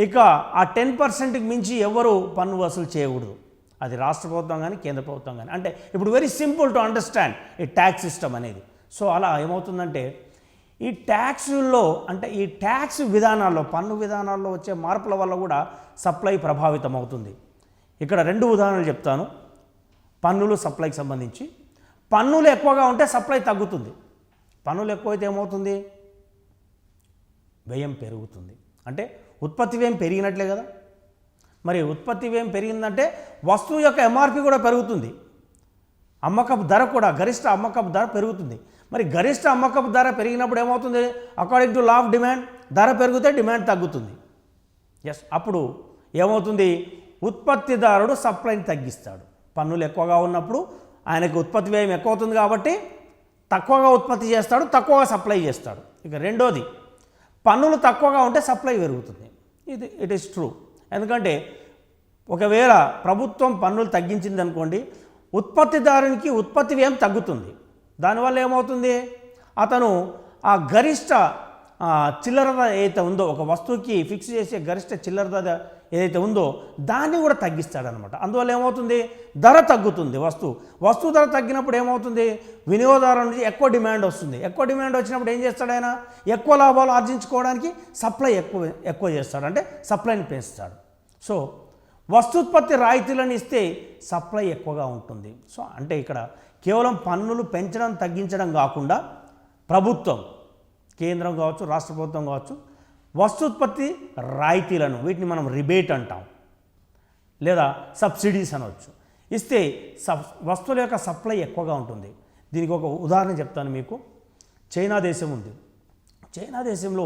ఇక ఆ 10%కి మించి ఎవరు పన్ను వసూలు చేయకూడదు. అది రాష్ట్ర ప్రభుత్వం కానీ కేంద్ర ప్రభుత్వం కానీ. అంటే ఇప్పుడు వెరీ సింపుల్ టు అండర్స్టాండ్ ఈ ట్యాక్స్ సిస్టమ్ అనేది. సో అలా ఏమవుతుందంటే ఈ ట్యాక్స్లో అంటే ఈ ట్యాక్స్ విధానాల్లో పన్ను విధానాల్లో వచ్చే మార్పుల వల్ల కూడా సప్లై ప్రభావితం అవుతుంది. ఇక్కడ 2 ఉదాహరణలు చెప్తాను పన్నులు సప్లైకి సంబంధించి. పన్నులు ఎక్కువగా ఉంటే సప్లై తగ్గుతుంది. పన్నులు ఎక్కువైతే ఏమవుతుంది? వ్యయం పెరుగుతుంది. అంటే ఉత్పత్తి వ్యయం పెరిగినట్లే కదా. మరి ఉత్పత్తి వ్యయం పెరిగిందంటే వస్తువు యొక్క ఎంఆర్పి కూడా పెరుగుతుంది, అమ్మకపు ధర కూడా, గరిష్ట అమ్మకపు ధర పెరుగుతుంది. మరి గరిష్ట అమ్మకపు ధర పెరిగినప్పుడు ఏమవుతుంది? According to law of demand ధర పెరిగితే డిమాండ్ తగ్గుతుంది. ఎస్, అప్పుడు ఏమవుతుంది? ఉత్పత్తిదారుడు సప్లైని తగ్గిస్తాడు. పన్నులు ఎక్కువగా ఉన్నప్పుడు ఆయనకు ఉత్పత్తి వ్యయం ఎక్కువ అవుతుంది కాబట్టి తక్కువగా ఉత్పత్తి చేస్తాడు, తక్కువగా సప్లై చేస్తాడు. ఇక రెండోది, పన్నులు తక్కువగా ఉంటే సప్లై పెరుగుతుంది. It is true. ఎందుకంటే ఒకవేళ ప్రభుత్వం పన్నులు తగ్గించింది అనుకోండి, ఉత్పత్తిదారునికి ఉత్పత్తి వ్యయం తగ్గుతుంది. దానివల్ల ఏమవుతుంది? అతను ఆ గరిష్ట చిల్లర ధర ఏదైతే ఉందో, ఒక వస్తువుకి ఫిక్స్ చేసే గరిష్ట చిల్లర ధర ఏదైతే ఉందో దాన్ని కూడా తగ్గిస్తాడనమాట. అందువల్ల ఏమవుతుంది? ధర తగ్గుతుంది. వస్తువు ధర తగ్గినప్పుడు ఏమవుతుంది? వినియోగదారుల నుంచి ఎక్కువ డిమాండ్ వస్తుంది. ఎక్కువ డిమాండ్ వచ్చినప్పుడు ఏం చేస్తాడు? ఆయన ఎక్కువ లాభాలు ఆర్జించుకోవడానికి సప్లై ఎక్కువ చేస్తాడు, అంటే సప్లైని పెంచుతాడు. సో వస్తుత్పత్తి రాయితీలను ఇస్తే సప్లై ఎక్కువగా ఉంటుంది. సో అంటే ఇక్కడ కేవలం పన్నులు పెంచడం తగ్గించడం కాకుండా ప్రభుత్వం, కేంద్రం కావచ్చు, రాష్ట్ర ప్రభుత్వం కావచ్చు, వస్తుత్పత్తి రాయితీలను, వీటిని మనం రిబేట్ అంటాం లేదా సబ్సిడీస్ అనవచ్చు, ఇస్తే వస్తువుల యొక్క సప్లై ఎక్కువగా ఉంటుంది. దీనికి ఒక ఉదాహరణ చెప్తాను మీకు. చైనా దేశం ఉంది. చైనా దేశంలో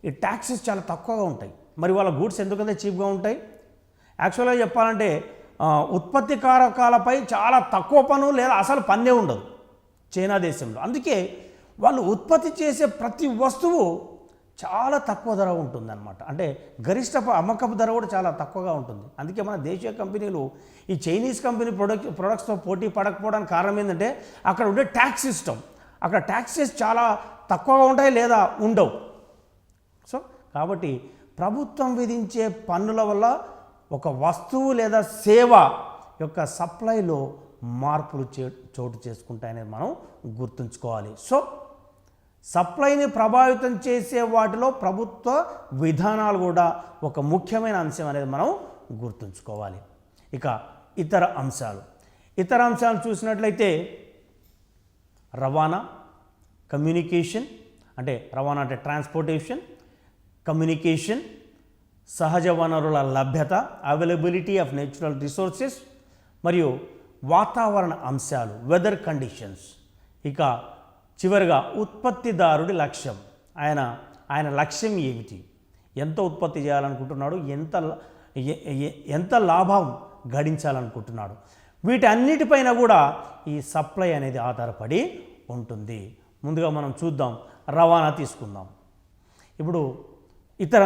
ఈ ట్యాక్సెస్ చాలా తక్కువగా ఉంటాయి. మరి వాళ్ళ గూడ్స్ ఎందుకంటే చీప్గా ఉంటాయి? యాక్చువల్గా చెప్పాలంటే ఉత్పత్తి కారకాలపై చాలా తక్కువ పన్ను లేదా అసలు పన్నే ఉండదు చైనా దేశంలో. అందుకే వాళ్ళు ఉత్పత్తి చేసే ప్రతి వస్తువు చాలా తక్కువ ధర ఉంటుందన్నమాట. అంటే గరిష్ట అమ్మకపు ధర కూడా చాలా తక్కువగా ఉంటుంది. అందుకే మన దేశీయ కంపెనీలు ఈ చైనీస్ కంపెనీ ప్రొడక్ట్స్తో పోటీ పడకపోవడానికి కారణం ఏంటంటే అక్కడ ఉండే ట్యాక్స్ సిస్టమ్. అక్కడ ట్యాక్సెస్ చాలా తక్కువగా ఉంటాయి లేదా ఉండవు. సో కాబట్టి ప్రభుత్వం విధించే పన్నుల వల్ల ఒక వస్తువు లేదా సేవ యొక్క సప్లైలో మార్పులు చోటు చేసుకుంటాయనేది మనం గుర్తుంచుకోవాలి. సో సప్లైని ప్రభావితం చేసే వాటిలో ప్రభుత్వ విధానాలు కూడా ఒక ముఖ్యమైన అంశం అనేది మనం గుర్తుంచుకోవాలి. ఇక ఇతర అంశాలు చూసినట్లయితే రవాణా, కమ్యూనికేషన్, అంటే రవాణా అంటే ట్రాన్స్పోర్టేషన్, కమ్యూనికేషన్, సహజ వనరుల లభ్యత, అవైలబిలిటీ ఆఫ్ నేచురల్ రిసోర్సెస్, మరియు వాతావరణ అంశాలు, వెదర్ కండిషన్స్. ఇక చివరిగా ఉత్పత్తిదారుడి లక్ష్యం, ఆయన లక్ష్యం ఏమిటి, ఎంత ఉత్పత్తి చేయాలనుకుంటున్నాడు, ఎంత లాభం గడించాలనుకుంటున్నాడు, వీటన్నిటిపైన కూడా ఈ సప్లై అనేది ఆధారపడి ఉంటుంది. ముందుగా మనం చూద్దాం, రవాణా తీసుకుందాం. ఇప్పుడు ఇతర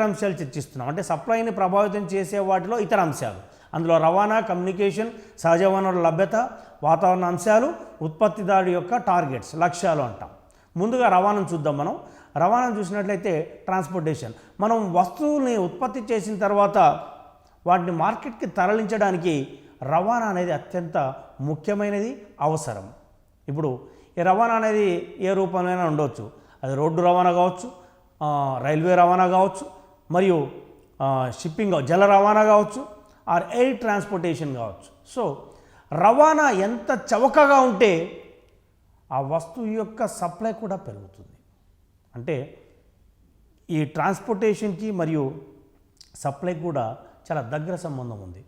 అంశాలు చర్చిస్తున్నాం. అంటే సప్లైని ప్రభావితం చేసే వాటిలో ఇతర అంశాలు, అందులో రవాణా, కమ్యూనికేషన్, సహజ వనరుల లభ్యత, వాతావరణ అంశాలు, ఉత్పత్తిదారుడి యొక్క టార్గెట్స్, లక్ష్యాలు అంటాం. ముందుగా రవాణాను చూద్దాం. మనం రవాణాను చూసినట్లయితే ట్రాన్స్పోర్టేషన్, మనం వస్తువుల్ని ఉత్పత్తి చేసిన తర్వాత వాటిని మార్కెట్కి తరలించడానికి రవాణా అనేది అత్యంత ముఖ్యమైనది, అవసరం. ఇప్పుడు ఈ రవాణా అనేది ఏ రూపంలోనైనా ఉండవచ్చు. అది రోడ్డు రవాణా కావచ్చు, రైల్వే రవాణా కావచ్చు, మరియు షిప్పింగ్ జల రవాణా కావచ్చు, ఆర్ ఎయిర్ ట్రాన్స్పోర్టేషన్ కావచ్చు. సో రవాణా ఎంత చవకగా ఉంటే ఆ వస్తువు యొక్క సప్లై కూడా పెరుగుతుంది. అంటే ఈ ట్రాన్స్పోర్టేషన్కి మరియు సప్లై కూడా చాలా దగ్గర సంబంధం ఉంది.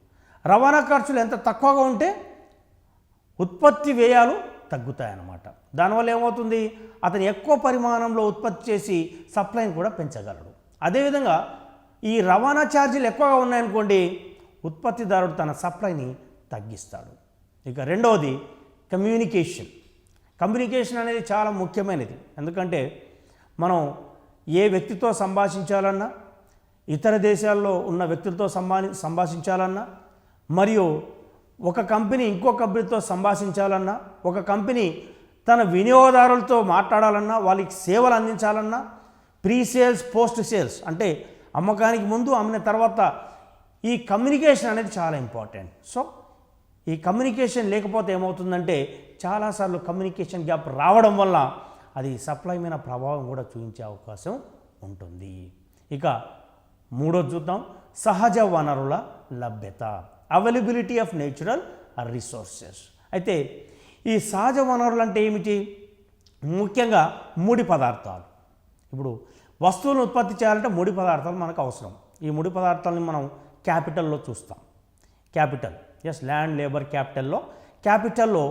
రవాణా ఖర్చులు ఎంత తక్కువగా ఉంటే ఉత్పత్తి వ్యయాలు తగ్గుతాయన్నమాట. దానివల్ల ఏమవుతుంది? అతను ఎక్కువ పరిమాణంలో ఉత్పత్తి చేసి సప్లైని కూడా పెంచగలడు. అదేవిధంగా ఈ రవాణా ఛార్జీలు ఎక్కువగా ఉన్నాయనుకోండి, ఉత్పత్తిదారుడు తన సప్లైని తగ్గిస్తాడు. ఇక రెండవది కమ్యూనికేషన్ అనేది చాలా ముఖ్యమైనది. ఎందుకంటే మనం ఏ వ్యక్తితో సంభాషించాలన్నా, ఇతర దేశాల్లో ఉన్న వ్యక్తులతో సంభాషించాలన్నా, మరియు ఒక కంపెనీ ఇంకో కంపెనీతో సంభాషించాలన్నా, ఒక కంపెనీ తన వినియోగదారులతో మాట్లాడాలన్నా, వాళ్ళకి సేవలు అందించాలన్నా, ప్రీ సేల్స్, పోస్ట్ సేల్స్, అంటే అమ్మకానికి ముందు, అమ్మిన తర్వాత ఈ కమ్యూనికేషన్ అనేది చాలా ఇంపార్టెంట్. సో ఈ కమ్యూనికేషన్ లేకపోతే ఏమవుతుందంటే చాలాసార్లు కమ్యూనికేషన్ గ్యాప్ రావడం వల్ల అది సప్లై మీద ప్రభావం కూడా చూపించే అవకాశం ఉంటుంది. ఇక మూడోది చూద్దాం, సహజ వనరుల లభ్యత, అవైలబిలిటీ ఆఫ్ నేచురల్ రిసోర్సెస్. అయితే ఈ సహజ వనరులు అంటే ఏమిటి? ముఖ్యంగా ముడి పదార్థాలు. ఇప్పుడు వస్తువులను ఉత్పత్తి చేయాలంటే ముడి పదార్థాలు మనకు అవసరం. ఈ ముడి పదార్థాలని మనం క్యాపిటల్లో చూస్తాం. క్యాపిటల్, ఎస్, ల్యాండ్ లేబర్ క్యాపిటల్లో. క్యాపిటల్లో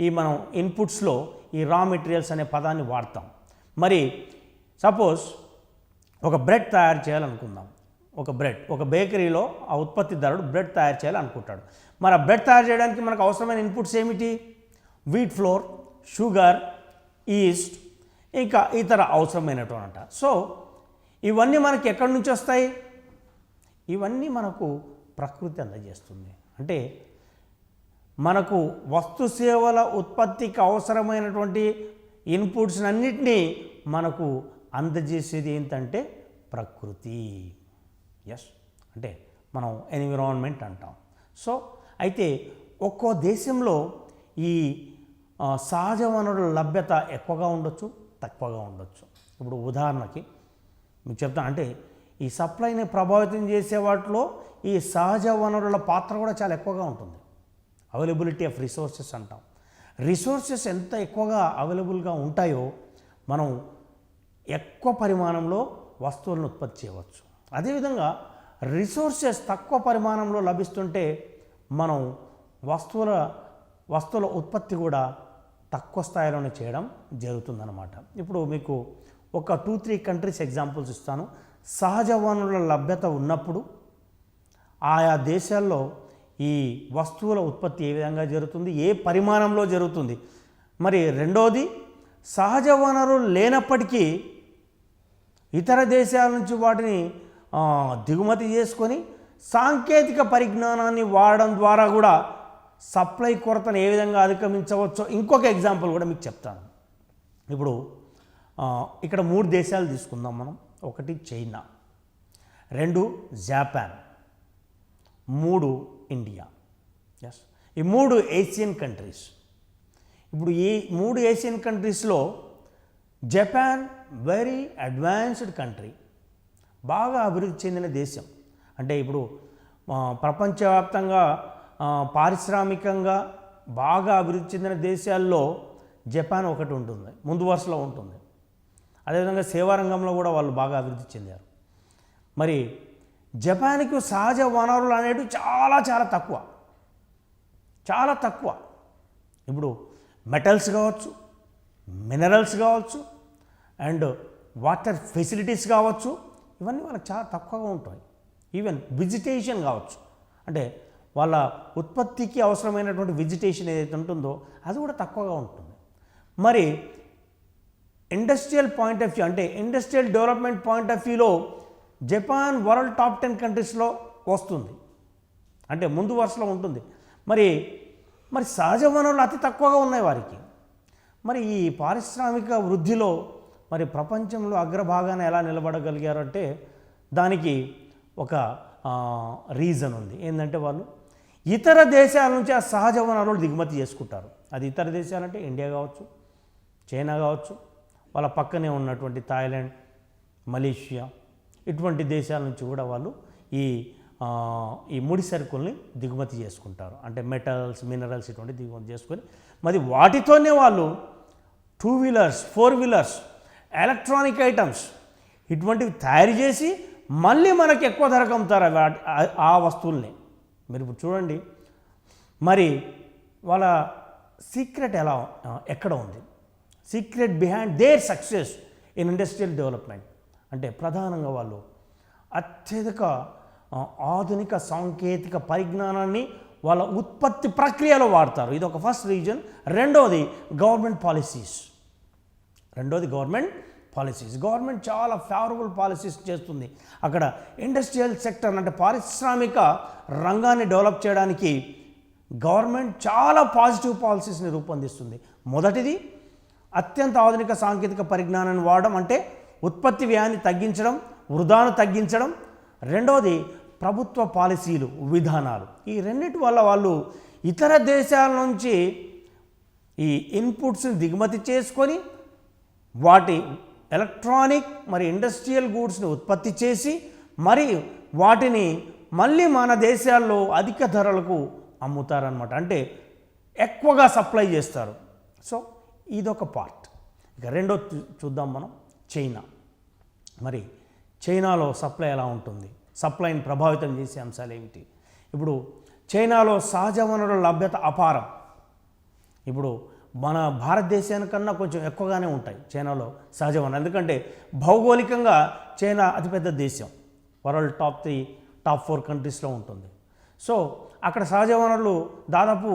ఈ మనం ఇన్పుట్స్లో ఈ రా మెటీరియల్స్ అనే పదాన్ని వాడతాం. మరి సపోజ్ ఒక బ్రెడ్ తయారు చేయాలనుకుందాం. ఒక బేకరీలో ఆ ఉత్పత్తిదారుడు బ్రెడ్ తయారు చేయాలనుకుంటాడు. మరి ఆ బ్రెడ్ తయారు చేయడానికి మనకు అవసరమైన ఇన్పుట్స్ ఏమిటి? వీట్ ఫ్లోర్, షుగర్, ఈస్ట్, ఇంకా ఇతర అవసరమైనటువంటి. సో ఇవన్నీ మనకి ఎక్కడి నుంచి వస్తాయి? ఇవన్నీ మనకు ప్రకృతి అందజేస్తుంది. అంటే మనకు వస్తు సేవల ఉత్పత్తికి అవసరమైనటువంటి ఇన్పుట్స్ అన్నిటినీ మనకు అందజేసేది ఏంటంటే ప్రకృతి. ఎస్, అంటే మనం ఎన్విరాన్మెంట్ అంటాం. సో అయితే ఒక్కో దేశంలో ఈ సహజ వనరుల లభ్యత ఎక్కువగా ఉండొచ్చు, తక్కువగా ఉండొచ్చు. ఇప్పుడు ఉదాహరణకి మీకు చెప్తాను, అంటే ఈ సప్లైని ప్రభావితం చేసే వాటిలో ఈ సహజ వనరుల పాత్ర కూడా చాలా ఎక్కువగా ఉంటుంది. అవైలబిలిటీ ఆఫ్ రిసోర్సెస్ అంటాం. రిసోర్సెస్ ఎంత ఎక్కువగా అవైలబుల్గా ఉంటాయో మనం ఎక్కువ పరిమాణంలో వస్తువులను ఉత్పత్తి చేయవచ్చు. అదేవిధంగా రిసోర్సెస్ తక్కువ పరిమాణంలో లభిస్తుంటే మనం వస్తువుల ఉత్పత్తి కూడా తక్కువ స్థాయిలోనే చేయడం జరుగుతుందన్నమాట. ఇప్పుడు మీకు ఒక 2-3 కంట్రీస్ ఎగ్జాంపుల్స్ ఇస్తాను. సహజ వనరుల లభ్యత ఉన్నప్పుడు ఆయా దేశాల్లో ఈ వస్తువుల ఉత్పత్తి ఏ విధంగా జరుగుతుంది, ఏ పరిమాణంలో జరుగుతుంది. మరి రెండోది, సహజ వనరులు లేనప్పటికీ ఇతర దేశాల నుంచి వాటిని దిగుమతి చేసుకొని సాంకేతిక పరిజ్ఞానాన్ని వాడడం ద్వారా కూడా సప్లై కొరతను ఏ విధంగా అధిగమించవచ్చో ఇంకొక ఎగ్జాంపుల్ కూడా మీకు చెప్తాను. ఇప్పుడు ఇక్కడ 3 దేశాలు తీసుకుందాం మనం. 1 చైనా, 2 జపాన్, 3 ఇండియా. ఎస్, ఈ 3 ఏషియన్ కంట్రీస్. ఇప్పుడు ఈ 3 ఏషియన్ కంట్రీస్లో జపాన్ వెరీ అడ్వాన్స్డ్ కంట్రీ, బాగా అభివృద్ధి చెందిన దేశం. అంటే ఇప్పుడు ప్రపంచవ్యాప్తంగా పారిశ్రామికంగా బాగా అభివృద్ధి చెందిన దేశాల్లో జపాన్ ఒకటి ఉంటుంది, ముందు వరుసలో ఉంటుంది. అదేవిధంగా సేవారంగంలో కూడా వాళ్ళు బాగా అభివృద్ధి చెందారు. మరి జపాన్కు సహజ వనరులు అనేవి చాలా చాలా తక్కువ, చాలా తక్కువ. ఇప్పుడు మెటల్స్ కావచ్చు, మినరల్స్ కావచ్చు, అండ్ వాటర్ ఫెసిలిటీస్ కావచ్చు, ఇవన్నీ వాళ్ళకి చాలా తక్కువగా ఉంటాయి. ఈవెన్ వెజిటేషన్ కావచ్చు, అంటే వాళ్ళ ఉత్పత్తికి అవసరమైనటువంటి వెజిటేషన్ ఏదైతే ఉంటుందో అది కూడా తక్కువగా ఉంటుంది. మరి ఇండస్ట్రియల్ పాయింట్ ఆఫ్ వ్యూ, అంటే ఇండస్ట్రియల్ డెవలప్మెంట్ పాయింట్ ఆఫ్ వ్యూలో జపాన్ వరల్డ్ టాప్ 10 కంట్రీస్లో వస్తుంది, అంటే ముందు వరుసలో ఉంటుంది. మరి సహజ వనరులు అతి తక్కువగా ఉన్నాయి వారికి. మరి ఈ పారిశ్రామిక వృద్ధిలో మరి ప్రపంచంలో అగ్రభాగాన ఎలా నిలబడగలిగారు అంటే దానికి ఒక రీజన్ ఉంది. ఏంటంటే వాళ్ళు ఇతర దేశాల నుంచి ఆ సహజ వనరులు దిగుమతి చేసుకుంటారు. అది ఇతర దేశాలంటే ఇండియా కావచ్చు, చైనా కావచ్చు, వాళ్ళ పక్కనే ఉన్నటువంటి థాయిలాండ్, మలేషియా, ఇటువంటి దేశాల నుంచి కూడా వాళ్ళు ఈ ముడి సరుకుల్ని దిగుమతి చేసుకుంటారు. అంటే మెటల్స్, మినరల్స్ ఇటువంటి దిగుమతి చేసుకొని మరి వాటితోనే వాళ్ళు 2 వీలర్స్, 4 వీలర్స్, ఎలక్ట్రానిక్ ఐటమ్స్ ఇటువంటివి తయారు చేసి మళ్ళీ మనకి ఎక్కువ ధరకు అమ్ముతారు ఆ వస్తువుల్ని. మీరు ఇప్పుడు చూడండి, మరి వాళ్ళ సీక్రెట్ ఎక్కడ ఉంది? Secret behind their success in industrial development అంటే ప్రధానంగా వాళ్ళు అత్యధిక ఆధునిక సాంకేతిక పరిజ్ఞానాన్ని వాళ్ళ ఉత్పత్తి ప్రక్రియలో వాడతారు. ఇది ఒక ఫస్ట్ రీజన్. రెండోది గవర్నమెంట్ పాలసీస్. గవర్నమెంట్ చాలా ఫేవరబుల్ పాలసీస్ చేస్తుంది. అక్కడ ఇండస్ట్రియల్ సెక్టర్ అంటే పారిశ్రామిక రంగాన్ని డెవలప్ చేయడానికి గవర్నమెంట్ చాలా పాజిటివ్ పాలసీస్ని రూపొందిస్తుంది. మొదటిది అత్యంత ఆధునిక సాంకేతిక పరిజ్ఞానాన్ని వాడడం, అంటే ఉత్పత్తి వ్యయాన్ని తగ్గించడం, వృధాను తగ్గించడం. రెండవది ప్రభుత్వ పాలసీలు, విధానాలు. ఈ రెండింటి వల్ల వాళ్ళు ఇతర దేశాల నుంచి ఈ ఇన్పుట్స్ని దిగుమతి చేసుకొని వాటి ఎలక్ట్రానిక్ మరి ఇండస్ట్రియల్ గూడ్స్ని ఉత్పత్తి చేసి మరి వాటిని మళ్ళీ మన దేశాల్లో అధిక ధరలకు అమ్ముతారనమాట. అంటే ఎక్కువగా సప్లై చేస్తారు. సో ఇదొక పార్ట్. ఇక రెండో చూద్దాం మనం, చైనా. మరి చైనాలో సప్లై ఎలా ఉంటుంది, సప్లైని ప్రభావితం చేసే అంశాలు ఏమిటి? ఇప్పుడు చైనాలో సహజ వనరుల లభ్యత అపారం. ఇప్పుడు మన భారతదేశానికన్నా కొంచెం ఎక్కువగానే ఉంటాయి చైనాలో సహజ వనరులు. ఎందుకంటే భౌగోళికంగా చైనా అతిపెద్ద దేశం, వరల్డ్ టాప్ 4 కంట్రీస్లో ఉంటుంది. సో అక్కడ సహజ వనరులు దాదాపు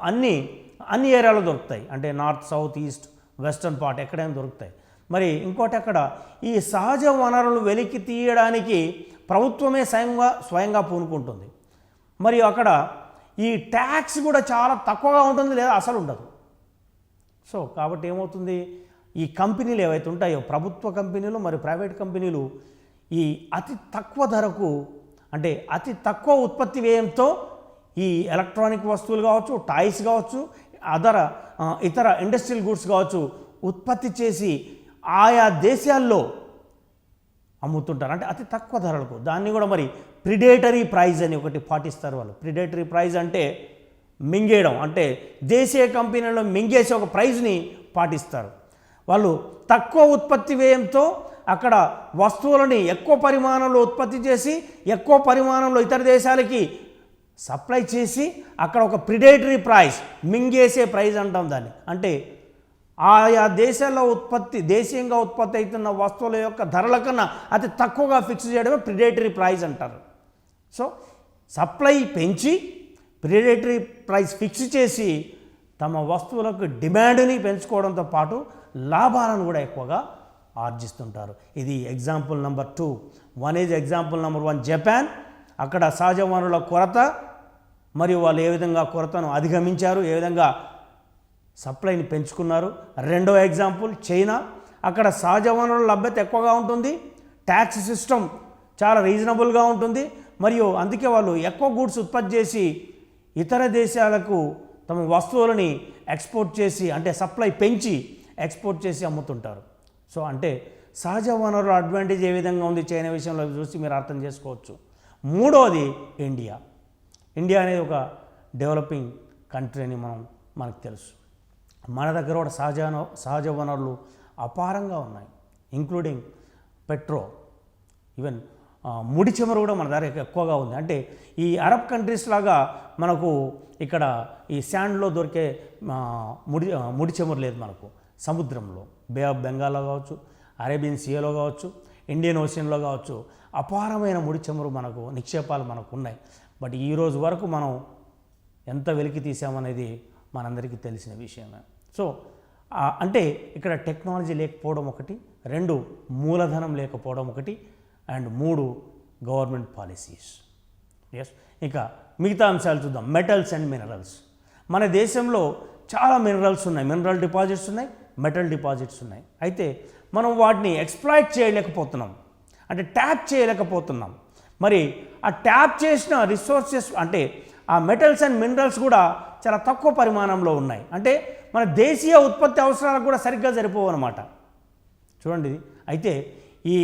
అన్ని ఏరియాలో దొరుకుతాయి. అంటే north, south, east, western part ఎక్కడైనా దొరుకుతాయి. మరి ఇంకోటి, అక్కడ ఈ సహజ వనరులు వెలికి తీయడానికి ప్రభుత్వమే స్వయంగా పూనుకుంటుంది. మరియు అక్కడ ఈ ట్యాక్స్ కూడా చాలా తక్కువగా ఉంటుంది, లేదా అసలు ఉండదు. సో కాబట్టి ఏమవుతుంది, ఈ కంపెనీలు ఏవైతే ఉంటాయో, ప్రభుత్వ కంపెనీలు మరియు ప్రైవేట్ కంపెనీలు, ఈ అతి తక్కువ ధరకు, అంటే అతి తక్కువ ఉత్పత్తి వ్యయంతో ఈ ఎలక్ట్రానిక్ వస్తువులు కావచ్చు, టాయ్స్ కావచ్చు, ఇతర ఇండస్ట్రియల్ గూడ్స్ కావచ్చు, ఉత్పత్తి చేసి ఆయా దేశాల్లో అమ్ముతుంటారు. అంటే అతి తక్కువ ధరలకు. దాన్ని కూడా మరి ప్రిడేటరీ ప్రైజ్ అని ఒకటి పాటిస్తారు వాళ్ళు. ప్రిడేటరీ ప్రైజ్ అంటే మింగేయడం, అంటే దేశీయ కంపెనీలో మింగేసే ఒక ప్రైజ్ని పాటిస్తారు వాళ్ళు. తక్కువ ఉత్పత్తి వ్యయంతో అక్కడ వస్తువులని ఎక్కువ పరిమాణంలో ఉత్పత్తి చేసి ఎక్కువ పరిమాణంలో ఇతర దేశాలకి సప్లై చేసి అక్కడ ఒక ప్రిడేటరీ ప్రైస్, మింగేసే ప్రైజ్ అంటాం దాన్ని. అంటే ఆయా దేశాల్లో దేశీయంగా ఉత్పత్తి అవుతున్న వస్తువుల యొక్క ధరల కన్నా అతి తక్కువగా ఫిక్స్ చేయడమే ప్రిడేటరీ ప్రైస్ అంటారు. సో సప్లై పెంచి ప్రిడేటరీ ప్రైస్ ఫిక్స్ చేసి తమ వస్తువులకు డిమాండ్ని పెంచుకోవడంతో పాటు లాభాలను కూడా ఎక్కువగా ఆర్జిస్తుంటారు. ఇది example number 2. Example number 1 Japan. అక్కడ సహజ వనరుల కొరత మరియు వాళ్ళు ఏ విధంగా కొరతను అధిగమించారు, ఏ విధంగా సప్లైని పెంచుకున్నారు. రెండో ఎగ్జాంపుల్ చైనా. అక్కడ సహజ వనరుల లభ్యత ఎక్కువగా ఉంటుంది, ట్యాక్స్ సిస్టమ్ చాలా రీజనబుల్గా ఉంటుంది, మరియు అందుకే వాళ్ళు ఎక్కువ గూడ్స్ ఉత్పత్తి చేసి ఇతర దేశాలకు తమ వస్తువులని ఎక్స్పోర్ట్ చేసి, అంటే సప్లై పెంచి ఎక్స్పోర్ట్ చేసి అమ్ముతుంటారు. సో అంటే సహజ వనరుల అడ్వాంటేజ్ ఏ విధంగా ఉంది చైనా విషయంలో చూసి మీరు అర్థం చేసుకోవచ్చు. మూడవది ఇండియా. ఇండియా అనేది ఒక డెవలపింగ్ కంట్రీ అని మనకు తెలుసు. మన దగ్గర కూడా సహజ వనరులు అపారంగా ఉన్నాయి, ఇంక్లూడింగ్ పెట్రో, ఈవెన్ ముడి చమురు కూడా మన దగ్గర ఎక్కువగా ఉంది. అంటే ఈ అరబ్ కంట్రీస్ లాగా మనకు ఇక్కడ ఈ శాండ్లో దొరికే ముడి చమురు లేదు మనకు. సముద్రంలో బే ఆఫ్ బెంగాల్లో కావచ్చు, అరేబియన్ సీలో కావచ్చు, ఇండియన్ ఓషన్లో కావచ్చు అపారమైన ముడి చమురు మనకు నిక్షేపాలు మనకు ఉన్నాయి. బట్ ఈరోజు వరకు మనం ఎంత వెలికి తీసామనేది మనందరికీ తెలిసిన విషయమే. సో అంటే ఇక్కడ టెక్నాలజీ లేకపోవడం ఒకటి, 2 మూలధనం లేకపోవడం ఒకటి, అండ్ 3 గవర్నమెంట్ పాలసీస్. ఎస్, ఇక మిగతా అంశాలు చూద్దాం. Metals and minerals. మన దేశంలో చాలా మినరల్స్ ఉన్నాయి, మినరల్ డిపాజిట్స్ ఉన్నాయి, మెటల్ డిపాజిట్స్ ఉన్నాయి. అయితే మనం వాటిని ఎక్స్ప్లాయిట్ చేయలేకపోతున్నాం, అంటే ట్యాప్ చేయలేకపోతున్నాం. మరి ఆ ట్యాప్ చేసిన రిసోర్సెస్, అంటే ఆ మెటల్స్ అండ్ మినరల్స్ కూడా చాలా తక్కువ పరిమాణంలో ఉన్నాయి. అంటే మన దేశీయ ఉత్పత్తి అవసరాలకు కూడా సరిగ్గా సరిపోవు అన్నమాట. చూడండి, అయితే ఈ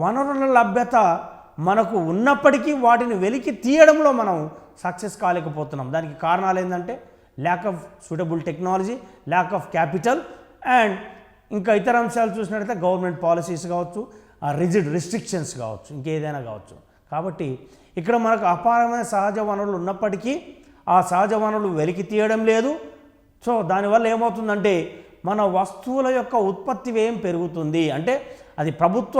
వనరుల లభ్యత మనకు ఉన్నప్పటికీ వాటిని వెలికి తీయడంలో మనం సక్సెస్ కాలేకపోతున్నాం. దానికి కారణాలు ఏంటంటే lack of suitable technology, lack of capital, and ఇంకా ఇతర అంశాలు చూసినట్లయితే గవర్నమెంట్ పాలసీస్ కావచ్చు, రిజిడ్ రిస్ట్రిక్షన్స్ కావచ్చు, ఇంకేదైనా కావచ్చు. కాబట్టి ఇక్కడ మనకు అపారమైన సహజ వనరులు ఉన్నప్పటికీ ఆ సహజ వనరులు వెలికి తీయడం లేదు. సో దానివల్ల ఏమవుతుందంటే మన వస్తువుల యొక్క ఉత్పత్తి వ్యయం పెరుగుతుంది. అంటే అది ప్రభుత్వ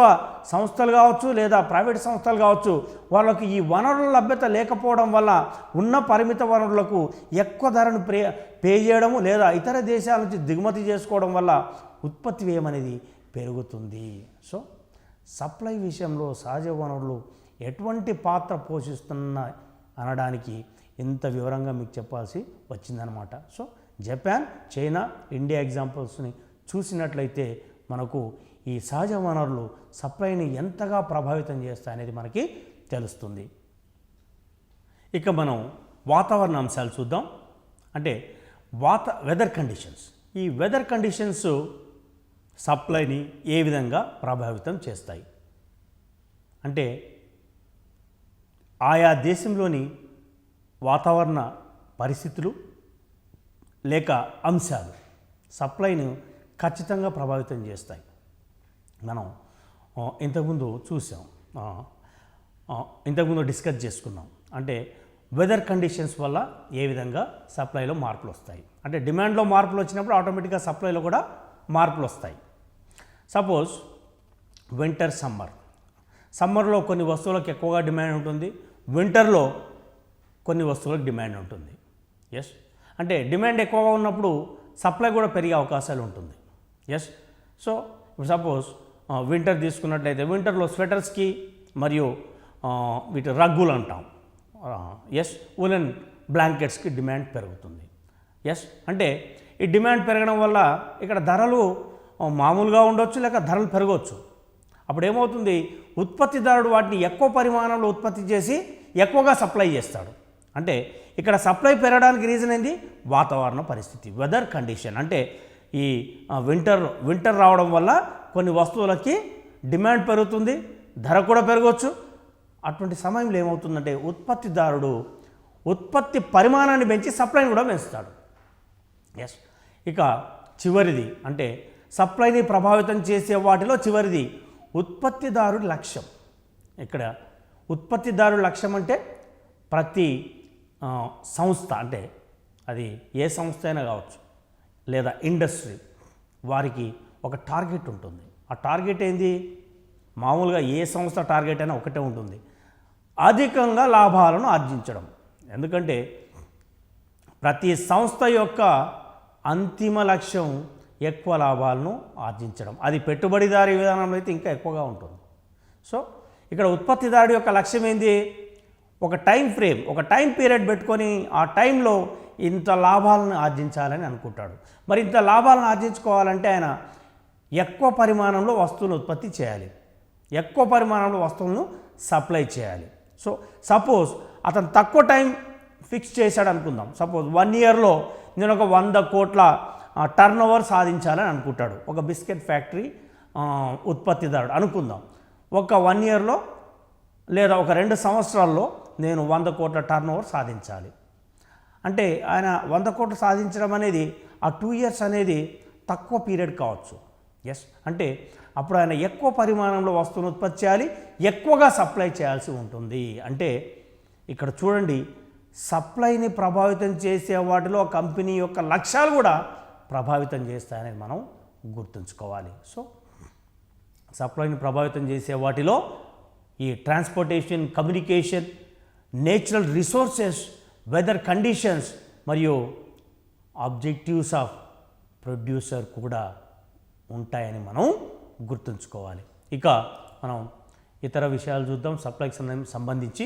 సంస్థలు కావచ్చు లేదా ప్రైవేట్ సంస్థలు కావచ్చు, వాళ్ళకి ఈ వనరుల లభ్యత లేకపోవడం వల్ల ఉన్న పరిమిత వనరులకు ఎక్కువ ధరను పే చేయడము లేదా ఇతర దేశాల నుంచి దిగుమతి చేసుకోవడం వల్ల ఉత్పత్తి వ్యయం అనేది పెరుగుతుంది. సో సప్లై విషయంలో సహజ వనరులు ఎటువంటి పాత్ర పోషిస్తున్న అనడానికి ఇంత వివరంగా మీకు చెప్పాల్సి వచ్చిందనమాట. సో జపాన్, చైనా, ఇండియా ఎగ్జాంపుల్స్ని చూసినట్లయితే మనకు ఈ సహజ వనరులు సప్లైని ఎంతగా ప్రభావితం చేస్తాయనేది మనకి తెలుస్తుంది. ఇక మనం వాతావరణ అంశాలు చూద్దాం. అంటే వెదర్ కండిషన్స్. ఈ వెదర్ కండిషన్స్ సప్లైని ఏ విధంగా ప్రభావితం చేస్తాయి అంటే ఆయా దేశంలోని వాతావరణ పరిస్థితులు, లేక అంశాలు సప్లైను ఖచ్చితంగా ప్రభావితం చేస్తాయి. మనం ఇంతకుముందు చూసాం, ఇంతకుముందు డిస్కస్ చేసుకున్నాం. అంటే వెదర్ కండిషన్స్ వల్ల ఏ విధంగా సప్లైలో మార్పులు వస్తాయి. అంటే డిమాండ్లో మార్పులు వచ్చినప్పుడు ఆటోమేటిక్గా సప్లైలో కూడా మార్పులు వస్తాయి. సపోజ్ వింటర్ సమ్మర్లో కొన్ని వస్తువులకు ఎక్కువగా డిమాండ్ ఉంటుంది, వింటర్లో కొన్ని వస్తువులకు డిమాండ్ ఉంటుంది. ఎస్, అంటే డిమాండ్ ఎక్కువగా ఉన్నప్పుడు సప్లై కూడా పెరిగే అవకాశాలు ఉంటుంది. ఎస్, సో ఇప్పుడు సపోజ్ వింటర్ తీసుకున్నట్లయితే వింటర్లో స్వెటర్స్కి మరియు వీటి రగ్గులు అంటాం, ఎస్, ఉలెన్ బ్లాంకెట్స్కి డిమాండ్ పెరుగుతుంది. ఎస్, అంటే ఈ డిమాండ్ పెరగడం వల్ల ఇక్కడ ధరలు మామూలుగా ఉండొచ్చు, లేక ధరలు పెరగవచ్చు. అప్పుడు ఏమవుతుంది, ఉత్పత్తిదారుడు వాటిని ఎక్కువ పరిమాణంలో ఉత్పత్తి చేసి ఎక్కువగా సప్లై చేస్తాడు. అంటే ఇక్కడ సప్లై పెరగడానికి రీజన్ ఏంది, వాతావరణ పరిస్థితి, వెదర్ కండిషన్. అంటే ఈ వింటర్ రావడం వల్ల కొన్ని వస్తువులకి డిమాండ్ పెరుగుతుంది, ధర కూడా పెరగవచ్చు. అటువంటి సమయంలో ఏమవుతుందంటే ఉత్పత్తిదారుడు ఉత్పత్తి పరిమాణాన్ని పెంచి సప్లైని కూడా పెంచుతాడు. ఎస్, ఇక చివరిది అంటే సప్లైని ప్రభావితం చేసే వాటిలో చివరిది ఉత్పత్తిదారుడి లక్ష్యం. ఇక్కడ ఉత్పత్తిదారుడి లక్ష్యం అంటే ప్రతి సంస్థ, అంటే అది ఏ సంస్థ అయినా కావచ్చు లేదా ఇండస్ట్రీ, వారికి ఒక టార్గెట్ ఉంటుంది. ఆ టార్గెట్ ఏంది, మామూలుగా ఏ సంస్థ టార్గెట్ అయినా ఒకటే ఉంటుంది, అధికంగా లాభాలను ఆర్జించడం. ఎందుకంటే ప్రతి సంస్థ యొక్క అంతిమ లక్ష్యం ఎక్కువ లాభాలను ఆర్జించడం. అది పెట్టుబడిదారీ విధానంలో అయితే ఇంకా ఎక్కువగా ఉంటుంది. సో ఇక్కడ ఉత్పత్తిదారుడి యొక్క లక్ష్యం ఏంది, ఒక టైం ఫ్రేమ్, ఒక టైం పీరియడ్ పెట్టుకొని ఆ టైంలో ఇంత లాభాలను ఆర్జించాలని అనుకుంటాడు. మరి ఇంత లాభాలను ఆర్జించుకోవాలంటే ఆయన ఎక్కువ పరిమాణంలో వస్తువులను ఉత్పత్తి చేయాలి, ఎక్కువ పరిమాణంలో వస్తువులను సప్లై చేయాలి. సో సపోజ్ అతను తక్కువ టైం ఫిక్స్ చేశాడు అనుకుందాం. సపోజ్ 1 ఇయర్లో నేను ఒక 100 కోట్ల టర్న్ ఓవర్ సాధించాలని అనుకుంటాడు ఒక బిస్కెట్ ఫ్యాక్టరీ ఉత్పత్తిదారుడు అనుకుందాం. ఒక 1 ఇయర్లో లేదా ఒక 2 సంవత్సరాల్లో నేను 100 కోట్ల టర్న్ ఓవర్ సాధించాలి అంటే ఆయన 100 కోట్లు సాధించడం అనేది ఆ 2 ఇయర్స్ అనేది తక్కువ పీరియడ్ కావచ్చు. ఎస్, అంటే అప్పుడు ఆయన ఎక్కువ పరిమాణంలో వస్తువును ఉత్పత్తి చేయాలి, ఎక్కువగా సప్లై చేయాల్సి ఉంటుంది. అంటే ఇక్కడ చూడండి, సప్లైని ప్రభావితం చేసే వాటిలో కంపెనీ యొక్క లక్ష్యాలు కూడా ప్రభావితం చేస్తాయని మనం గుర్తుంచుకోవాలి. సో సప్లైని ప్రభావితం చేసే వాటిలో ఈ transportation, communication, natural resources, weather conditions మరియు ఆబ్జెక్టివ్స్ ఆఫ్ ప్రొడ్యూసర్ కూడా ఉంటాయని మనం గుర్తుంచుకోవాలి. ఇక మనం ఇతర విషయాలు చూద్దాం. సప్లైకి సంబంధించి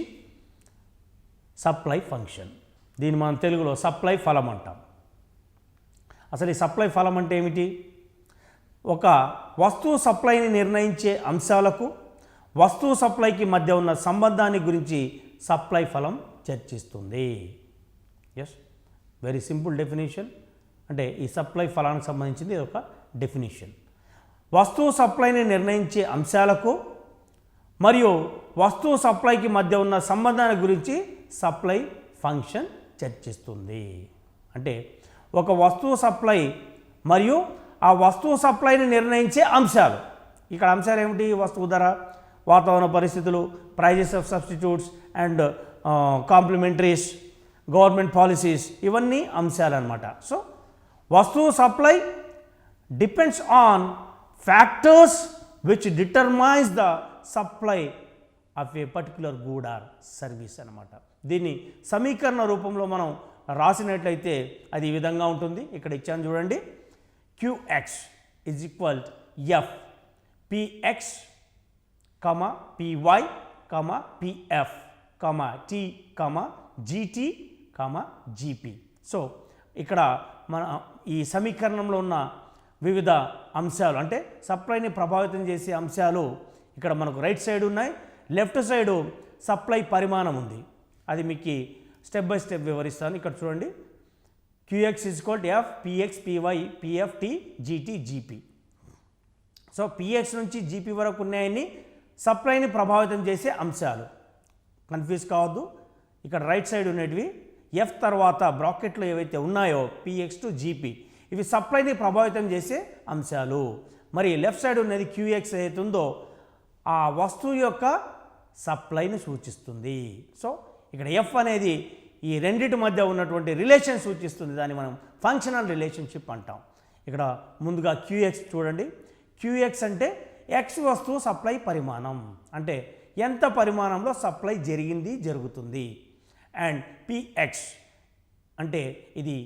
సప్లై ఫంక్షన్, దీన్ని మనం తెలుగులో సప్లై ఫలం అంటాం. అసలు ఈ సప్లై ఫలం అంటే ఏమిటి? ఒక వస్తువు సప్లైని నిర్ణయించే అంశాలకు వస్తువు సప్లైకి మధ్య ఉన్న సంబంధాన్ని గురించి సప్లై ఫలం చర్చిస్తుంది. Yes, very simple definition. అంటే ఈ సప్లై ఫలానికి సంబంధించింది ఒక డెఫినేషన్. వస్తువు సప్లైని నిర్ణయించే అంశాలకు మరియు వస్తువు సప్లైకి మధ్య ఉన్న సంబంధాన్ని గురించి సప్లై ఫంక్షన్ చర్చిస్తుంది. అంటే ఒక వస్తువు సప్లై మరియు ఆ వస్తువు సప్లైని నిర్ణయించే అంశాలు. ఇక్కడ అంశాలు ఏమిటి? వస్తువు ధర, వాతావరణ పరిస్థితులు, prices of substitutes and complementaries, government policies, ఇవన్నీ అంశాలు అన్నమాట. సో వస్తువు supply depends on factors which determines the supply of a particular good or service అన్నమాట. దీన్ని సమీకరణ రూపంలో మనం రాసినట్లయితే అది ఈ విధంగా ఉంటుంది. ఇక్కడ ఇచ్చాను చూడండి, QX is equal to F PX, PY, PF, T, GT, GP. So ఇక్కడ మన ఈ సమీకరణంలో ఉన్న వివిధ అంశాలు అంటే సప్లైని ప్రభావితం చేసే అంశాలు ఇక్కడ మనకు రైట్ సైడ్ ఉన్నాయి, లెఫ్ట్ సైడు సప్లై పరిమాణం ఉంది. అది మీకు స్టెప్ బై స్టెప్ వివరిస్తాను. ఇక్కడ చూడండి, QX is equal to F PX, PY, PF, T, GT, GP. So PX నుంచి GP వరకు ఉన్నాయని సప్లైని ప్రభావితం చేసే అంశాలు. కన్ఫ్యూజ్ కావద్దు. ఇక్కడ రైట్ సైడ్ ఉన్నటివి ఎఫ్ తర్వాత బ్రాకెట్లు ఏవైతే ఉన్నాయో పిఎక్స్ టు జీపీ ఇవి సప్లైని ప్రభావితం చేసే అంశాలు. మరి లెఫ్ట్ సైడ్ ఉన్నది క్యూఎక్స్ ఏదైతే ఉందో ఆ వస్తువు యొక్క సప్లైని సూచిస్తుంది. సో ఇక్కడ ఎఫ్ అనేది ఈ రెండింటి మధ్య ఉన్నటువంటి రిలేషన్ సూచిస్తుంది. దాన్ని మనం ఫంక్షనల్ రిలేషన్షిప్ అంటాం. ఇక్కడ ముందుగా క్యూఎక్స్ చూడండి. క్యూఎక్స్ అంటే ఎక్స్ వస్తువు సప్లై పరిమాణం, అంటే ఎంత పరిమాణంలో సప్లై జరుగుతుంది. అండ్ పిఎక్స్ అంటే ఇది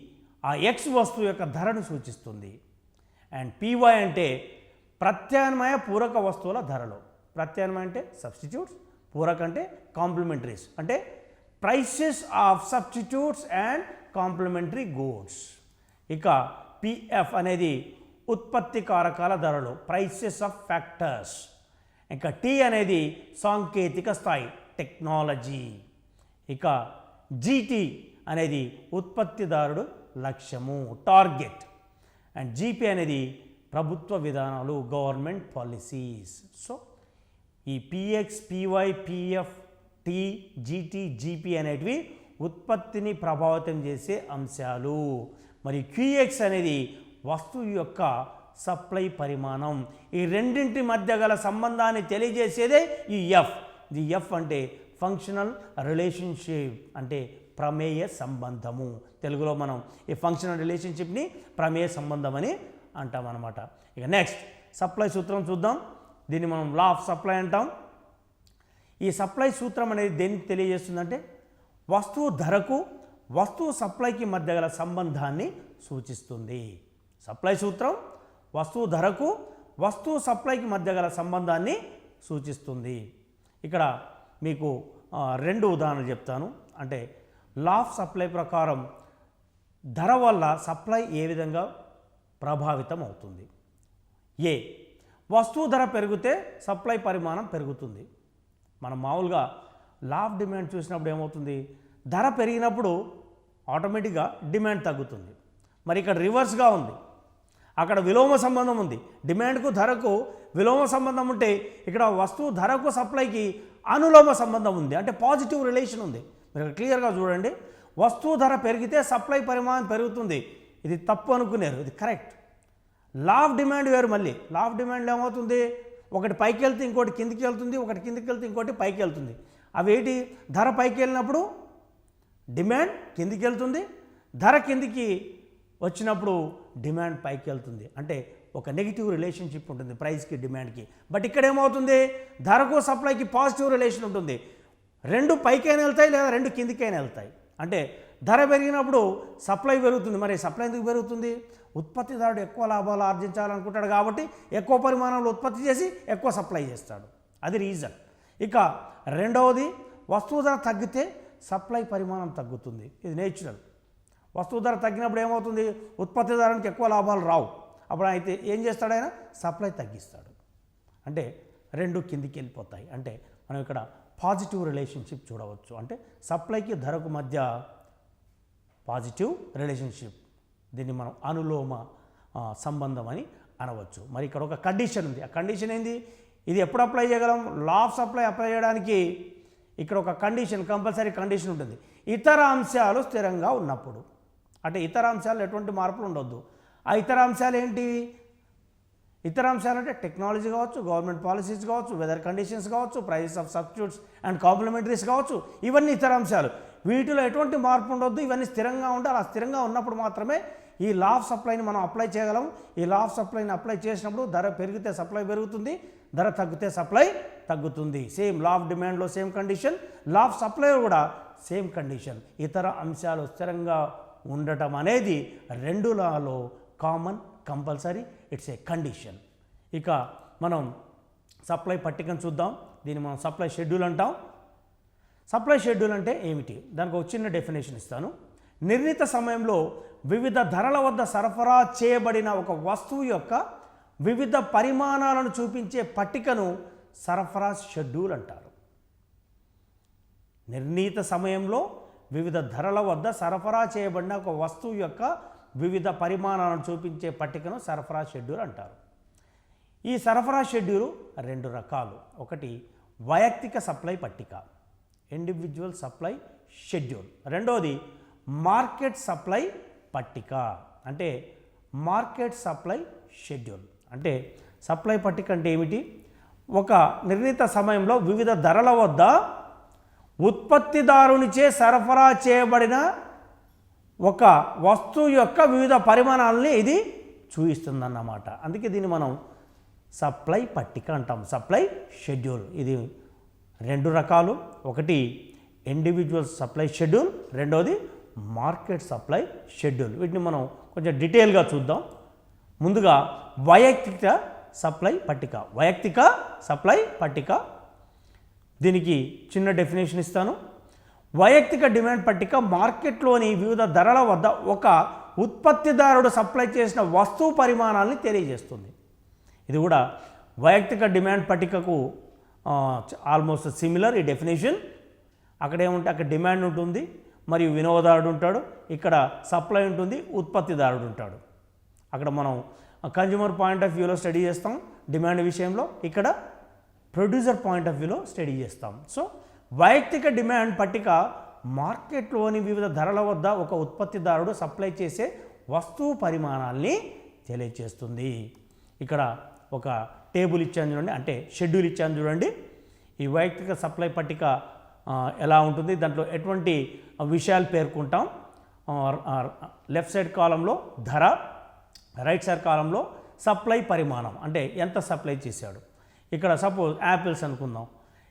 ఆ ఎక్స్ వస్తువు యొక్క ధరను సూచిస్తుంది. అండ్ పివై అంటే ప్రత్యామ్నాయ పూరక వస్తువుల ధరలు. ప్రత్యామ్నాయం అంటే సబ్స్టిట్యూట్స్, పూరక అంటే కాంప్లిమెంటరీస్, అంటే prices of substitutes and complementary goods. ఇక పిఎఫ్ అనేది ఉత్పత్తి కారకాల ధరలు, ప్రైసెస్ ఆఫ్ ఫ్యాక్టర్స్. ఇక టీ అనేది సాంకేతిక స్థాయి, టెక్నాలజీ. ఇక జీటీ అనేది ఉత్పత్తిదారుడు లక్ష్యము, టార్గెట్. అండ్ జీపీ అనేది ప్రభుత్వ విధానాలు, గవర్నమెంట్ పాలసీస్. సో ఈ PX, PY, PF, T, GT, GP అనేటివి ఉత్పత్తిని ప్రభావితం చేసే అంశాలు. మరి క్యూఎక్స్ అనేది వస్తువు యొక్క సప్లై పరిమాణం. ఈ రెండింటి మధ్య గల సంబంధాన్ని తెలియజేసేదే ఈ ఎఫ్. ఇది ఎఫ్ అంటే ఫంక్షనల్ రిలేషన్షిప్, అంటే ప్రమేయ సంబంధము. తెలుగులో మనం ఈ ఫంక్షనల్ రిలేషన్షిప్ని ప్రమేయ సంబంధం అని అంటాం అన్నమాట. ఇక నెక్స్ట్ సప్లై సూత్రం చూద్దాం. దీన్ని మనం లా ఆఫ్ సప్లై అంటాం. ఈ సప్లై సూత్రం అనేది దేనికి తెలియజేస్తుందంటే వస్తువు ధరకు వస్తువు సప్లైకి మధ్య గల సంబంధాన్ని సూచిస్తుంది. సప్లై సూత్రం వస్తువు ధరకు వస్తువు సప్లైకి మధ్య గల సంబంధాన్ని సూచిస్తుంది. ఇక్కడ మీకు రెండు ఉదాహరణలు చెప్తాను. అంటే లా ఆఫ్ సప్లై ప్రకారం ధర వల్ల సప్లై ఏ విధంగా ప్రభావితం అవుతుంది. ఏ, వస్తువు ధర పెరిగితే సప్లై పరిమాణం పెరుగుతుంది. మనం మామూలుగా లా ఆఫ్ డిమాండ్ చూసినప్పుడు ఏమవుతుంది, ధర పెరిగినప్పుడు ఆటోమేటిక్గా డిమాండ్ తగ్గుతుంది. మరి ఇక్కడ రివర్స్గా ఉంది, అక్కడ విలోమ సంబంధం ఉంది. డిమాండ్కు ధరకు విలోమ సంబంధం ఉంటే ఇక్కడ వస్తువు ధరకు సప్లైకి అనులోమ సంబంధం ఉంది, అంటే పాజిటివ్ రిలేషన్ ఉంది. మీరు క్లియర్గా చూడండి, వస్తువు ధర పెరిగితే సప్లై పరిమాణం పెరుగుతుంది. ఇది తప్పు అనుకున్నారు, ఇది కరెక్ట్. లా ఆఫ్ డిమాండ్ వేరు. మళ్ళీ లా ఆఫ్ డిమాండ్లో ఏమవుతుంది, ఒకటి పైకి వెళ్తే ఇంకోటి కిందికి వెళ్తుంది, ఒకటి కిందికి వెళ్తే ఇంకోటి పైకి వెళ్తుంది. అవేంటి, ధర పైకి వెళ్ళినప్పుడు డిమాండ్ కిందికి వెళ్తుంది, ధర కిందికి వచ్చినప్పుడు డిమాండ్ పైకి వెళ్తుంది. అంటే ఒక నెగిటివ్ రిలేషన్షిప్ ఉంటుంది ప్రైస్కి డిమాండ్కి. బట్ ఇక్కడ ఏమవుతుంది, ధరకు సప్లైకి పాజిటివ్ రిలేషన్ ఉంటుంది. రెండు పైకైనా వెళ్తాయి లేదా రెండు కిందికైనా వెళ్తాయి. అంటే ధర పెరిగినప్పుడు సప్లై పెరుగుతుంది. మరి సప్లై ఎందుకు పెరుగుతుంది, ఉత్పత్తిదారుడు ఎక్కువ లాభాలు ఆర్జించాలనుకుంటాడు కాబట్టి ఎక్కువ పరిమాణంలో ఉత్పత్తి చేసి ఎక్కువ సప్లై చేస్తాడు, అది రీజన్. ఇక రెండవది, వస్తువు ధర తగ్గితే సప్లై పరిమాణం తగ్గుతుంది, ఇది నేచురల్. వస్తువు ధర తగ్గినప్పుడు ఏమవుతుంది, ఉత్పత్తిదారునికి ఎక్కువ లాభాలు రావు. అప్పుడు అయితే ఏం చేస్తాడు, ఆయన సప్లై తగ్గిస్తాడు. అంటే రెండు కిందికి వెళ్ళిపోతాయి. అంటే మనం ఇక్కడ పాజిటివ్ రిలేషన్షిప్ చూడవచ్చు. అంటే సప్లైకి ధరకు మధ్య పాజిటివ్ రిలేషన్షిప్, దీన్ని మనం అనులోమ సంబంధం అని అనవచ్చు. మరి ఇక్కడ ఒక కండిషన్ ఉంది. ఆ కండిషన్ ఏంది, ఇది ఎప్పుడు అప్లై చేయగలం, లా ఆఫ్ సప్లై అప్లై చేయడానికి ఇక్కడ ఒక కండిషన్, కంపల్సరీ కండిషన్ ఉంటుంది. ఇతర అంశాలు స్థిరంగా ఉన్నప్పుడు, అంటే ఇతర అంశాలు ఎటువంటి మార్పులు ఉండొద్దు. ఆ ఇతర అంశాలు ఏంటి, ఇతర అంశాలు అంటే టెక్నాలజీ కావచ్చు, గవర్నమెంట్ పాలసీస్ కావచ్చు, వెదర్ కండిషన్స్ కావచ్చు, prices of substitutes and complimentaries కావచ్చు, ఇవన్నీ ఇతర అంశాలు. వీటిలో ఎటువంటి మార్పు ఉండొద్దు, ఇవన్నీ స్థిరంగా ఉండాలి. ఆ స్థిరంగా ఉన్నప్పుడు మాత్రమే ఈ లా ఆఫ్ సప్లైని మనం అప్లై చేయగలం. ఈ లా ఆఫ్ సప్లైని అప్లై చేసినప్పుడు ధర పెరిగితే సప్లై పెరుగుతుంది, ధర తగ్గితే సప్లై తగ్గుతుంది. సేమ్ లా ఆఫ్ డిమాండ్లో సేమ్ కండిషన్, లా ఆఫ్ సప్లైలో కూడా సేమ్ కండిషన్. ఇతర అంశాలు స్థిరంగా ఉండటం అనేది రెండు లాలో common, compulsory, it's a condition. ఇక మనం సప్లై పట్టికను చూద్దాం. దీన్ని మనం సప్లై షెడ్యూల్ అంటాం. సప్లై షెడ్యూల్ అంటే ఏమిటి, దానికి ఒక చిన్న డెఫినేషన్ ఇస్తాను. నిర్ణీత సమయంలో వివిధ ధరల వద్ద సరఫరా చేయబడిన ఒక వస్తువు యొక్క వివిధ పరిమాణాలను చూపించే పట్టికను సరఫరా షెడ్యూల్ అంటారు. నిర్ణీత సమయంలో వివిధ ధరల వద్ద సరఫరా చేయబడిన ఒక వస్తువు యొక్క వివిధ పరిమాణాలను చూపించే పట్టికను సరఫరా షెడ్యూల్ అంటారు. ఈ సరఫరా షెడ్యూల్ రెండు రకాలు. ఒకటి వైయక్తిక సప్లై పట్టిక, ఇండివిజువల్ సప్లై షెడ్యూల్. రెండోది మార్కెట్ సప్లై పట్టిక. అంటే మార్కెట్ సప్లై షెడ్యూల్. అంటే సప్లై పట్టిక అంటే ఏమిటి? ఒక నిర్ణీత సమయంలో వివిధ ధరల వద్ద ఉత్పత్తిదారునిచే సరఫరా చేయబడిన ఒక వస్తువు యొక్క వివిధ పరిమాణాలని ఇది చూపిస్తుందన్నమాట. అందుకే దీన్ని మనం సప్లై పట్టిక అంటాం, సప్లై షెడ్యూల్. ఇది రెండు రకాలు, ఒకటి ఇండివిజువల్ సప్లై షెడ్యూల్, రెండవది మార్కెట్ సప్లై షెడ్యూల్. వీటిని మనం కొంచెం డీటెయిల్గా చూద్దాం. ముందుగా వైయక్తిక సప్లై పట్టిక. వైయక్తిక సప్లై పట్టిక, దీనికి చిన్న డెఫినేషన్ ఇస్తాను. వైయక్తిక డిమాండ్ పట్టిక మార్కెట్లోని వివిధ ధరల వద్ద ఒక ఉత్పత్తిదారుడు సప్లై చేసిన వస్తువు పరిమాణాలని తెలియజేస్తుంది. ఇది కూడా వైయక్తిక డిమాండ్ పట్టికకు ఆల్మోస్ట్ సిమిలర్ ఈ డెఫినేషన్. అక్కడ ఏముంటే అక్కడ డిమాండ్ ఉంటుంది మరియు వినియోగదారుడు ఉంటాడు, ఇక్కడ సప్లై ఉంటుంది, ఉత్పత్తిదారుడు ఉంటాడు. అక్కడ మనం కన్జ్యూమర్ పాయింట్ ఆఫ్ వ్యూలో స్టడీ చేస్తాం డిమాండ్ విషయంలో, ఇక్కడ ప్రొడ్యూసర్ పాయింట్ ఆఫ్ వ్యూలో స్టడీ చేస్తాం. సో వైయక్తిక డిమాండ్ పట్టిక మార్కెట్లోని వివిధ ధరల వద్ద ఒక ఉత్పత్తిదారుడు సప్లై చేసే వస్తువు పరిమాణాల్ని తెలియజేస్తుంది. ఇక్కడ ఒక టేబుల్ ఇచ్చాను చూడండి, అంటే షెడ్యూల్ ఇచ్చాను చూడండి. ఈ వైయక్తిక సప్లై పట్టిక ఎలా ఉంటుంది, దాంట్లో ఎటువంటి విషయాలు పేర్కొంటాం. లెఫ్ట్ సైడ్ కాలంలో ధర, రైట్ సైడ్ కాలంలో సప్లై పరిమాణం, అంటే ఎంత సప్లై చేశాడు. ఇక్కడ సపోజ్ యాపిల్స్ అనుకుందాం,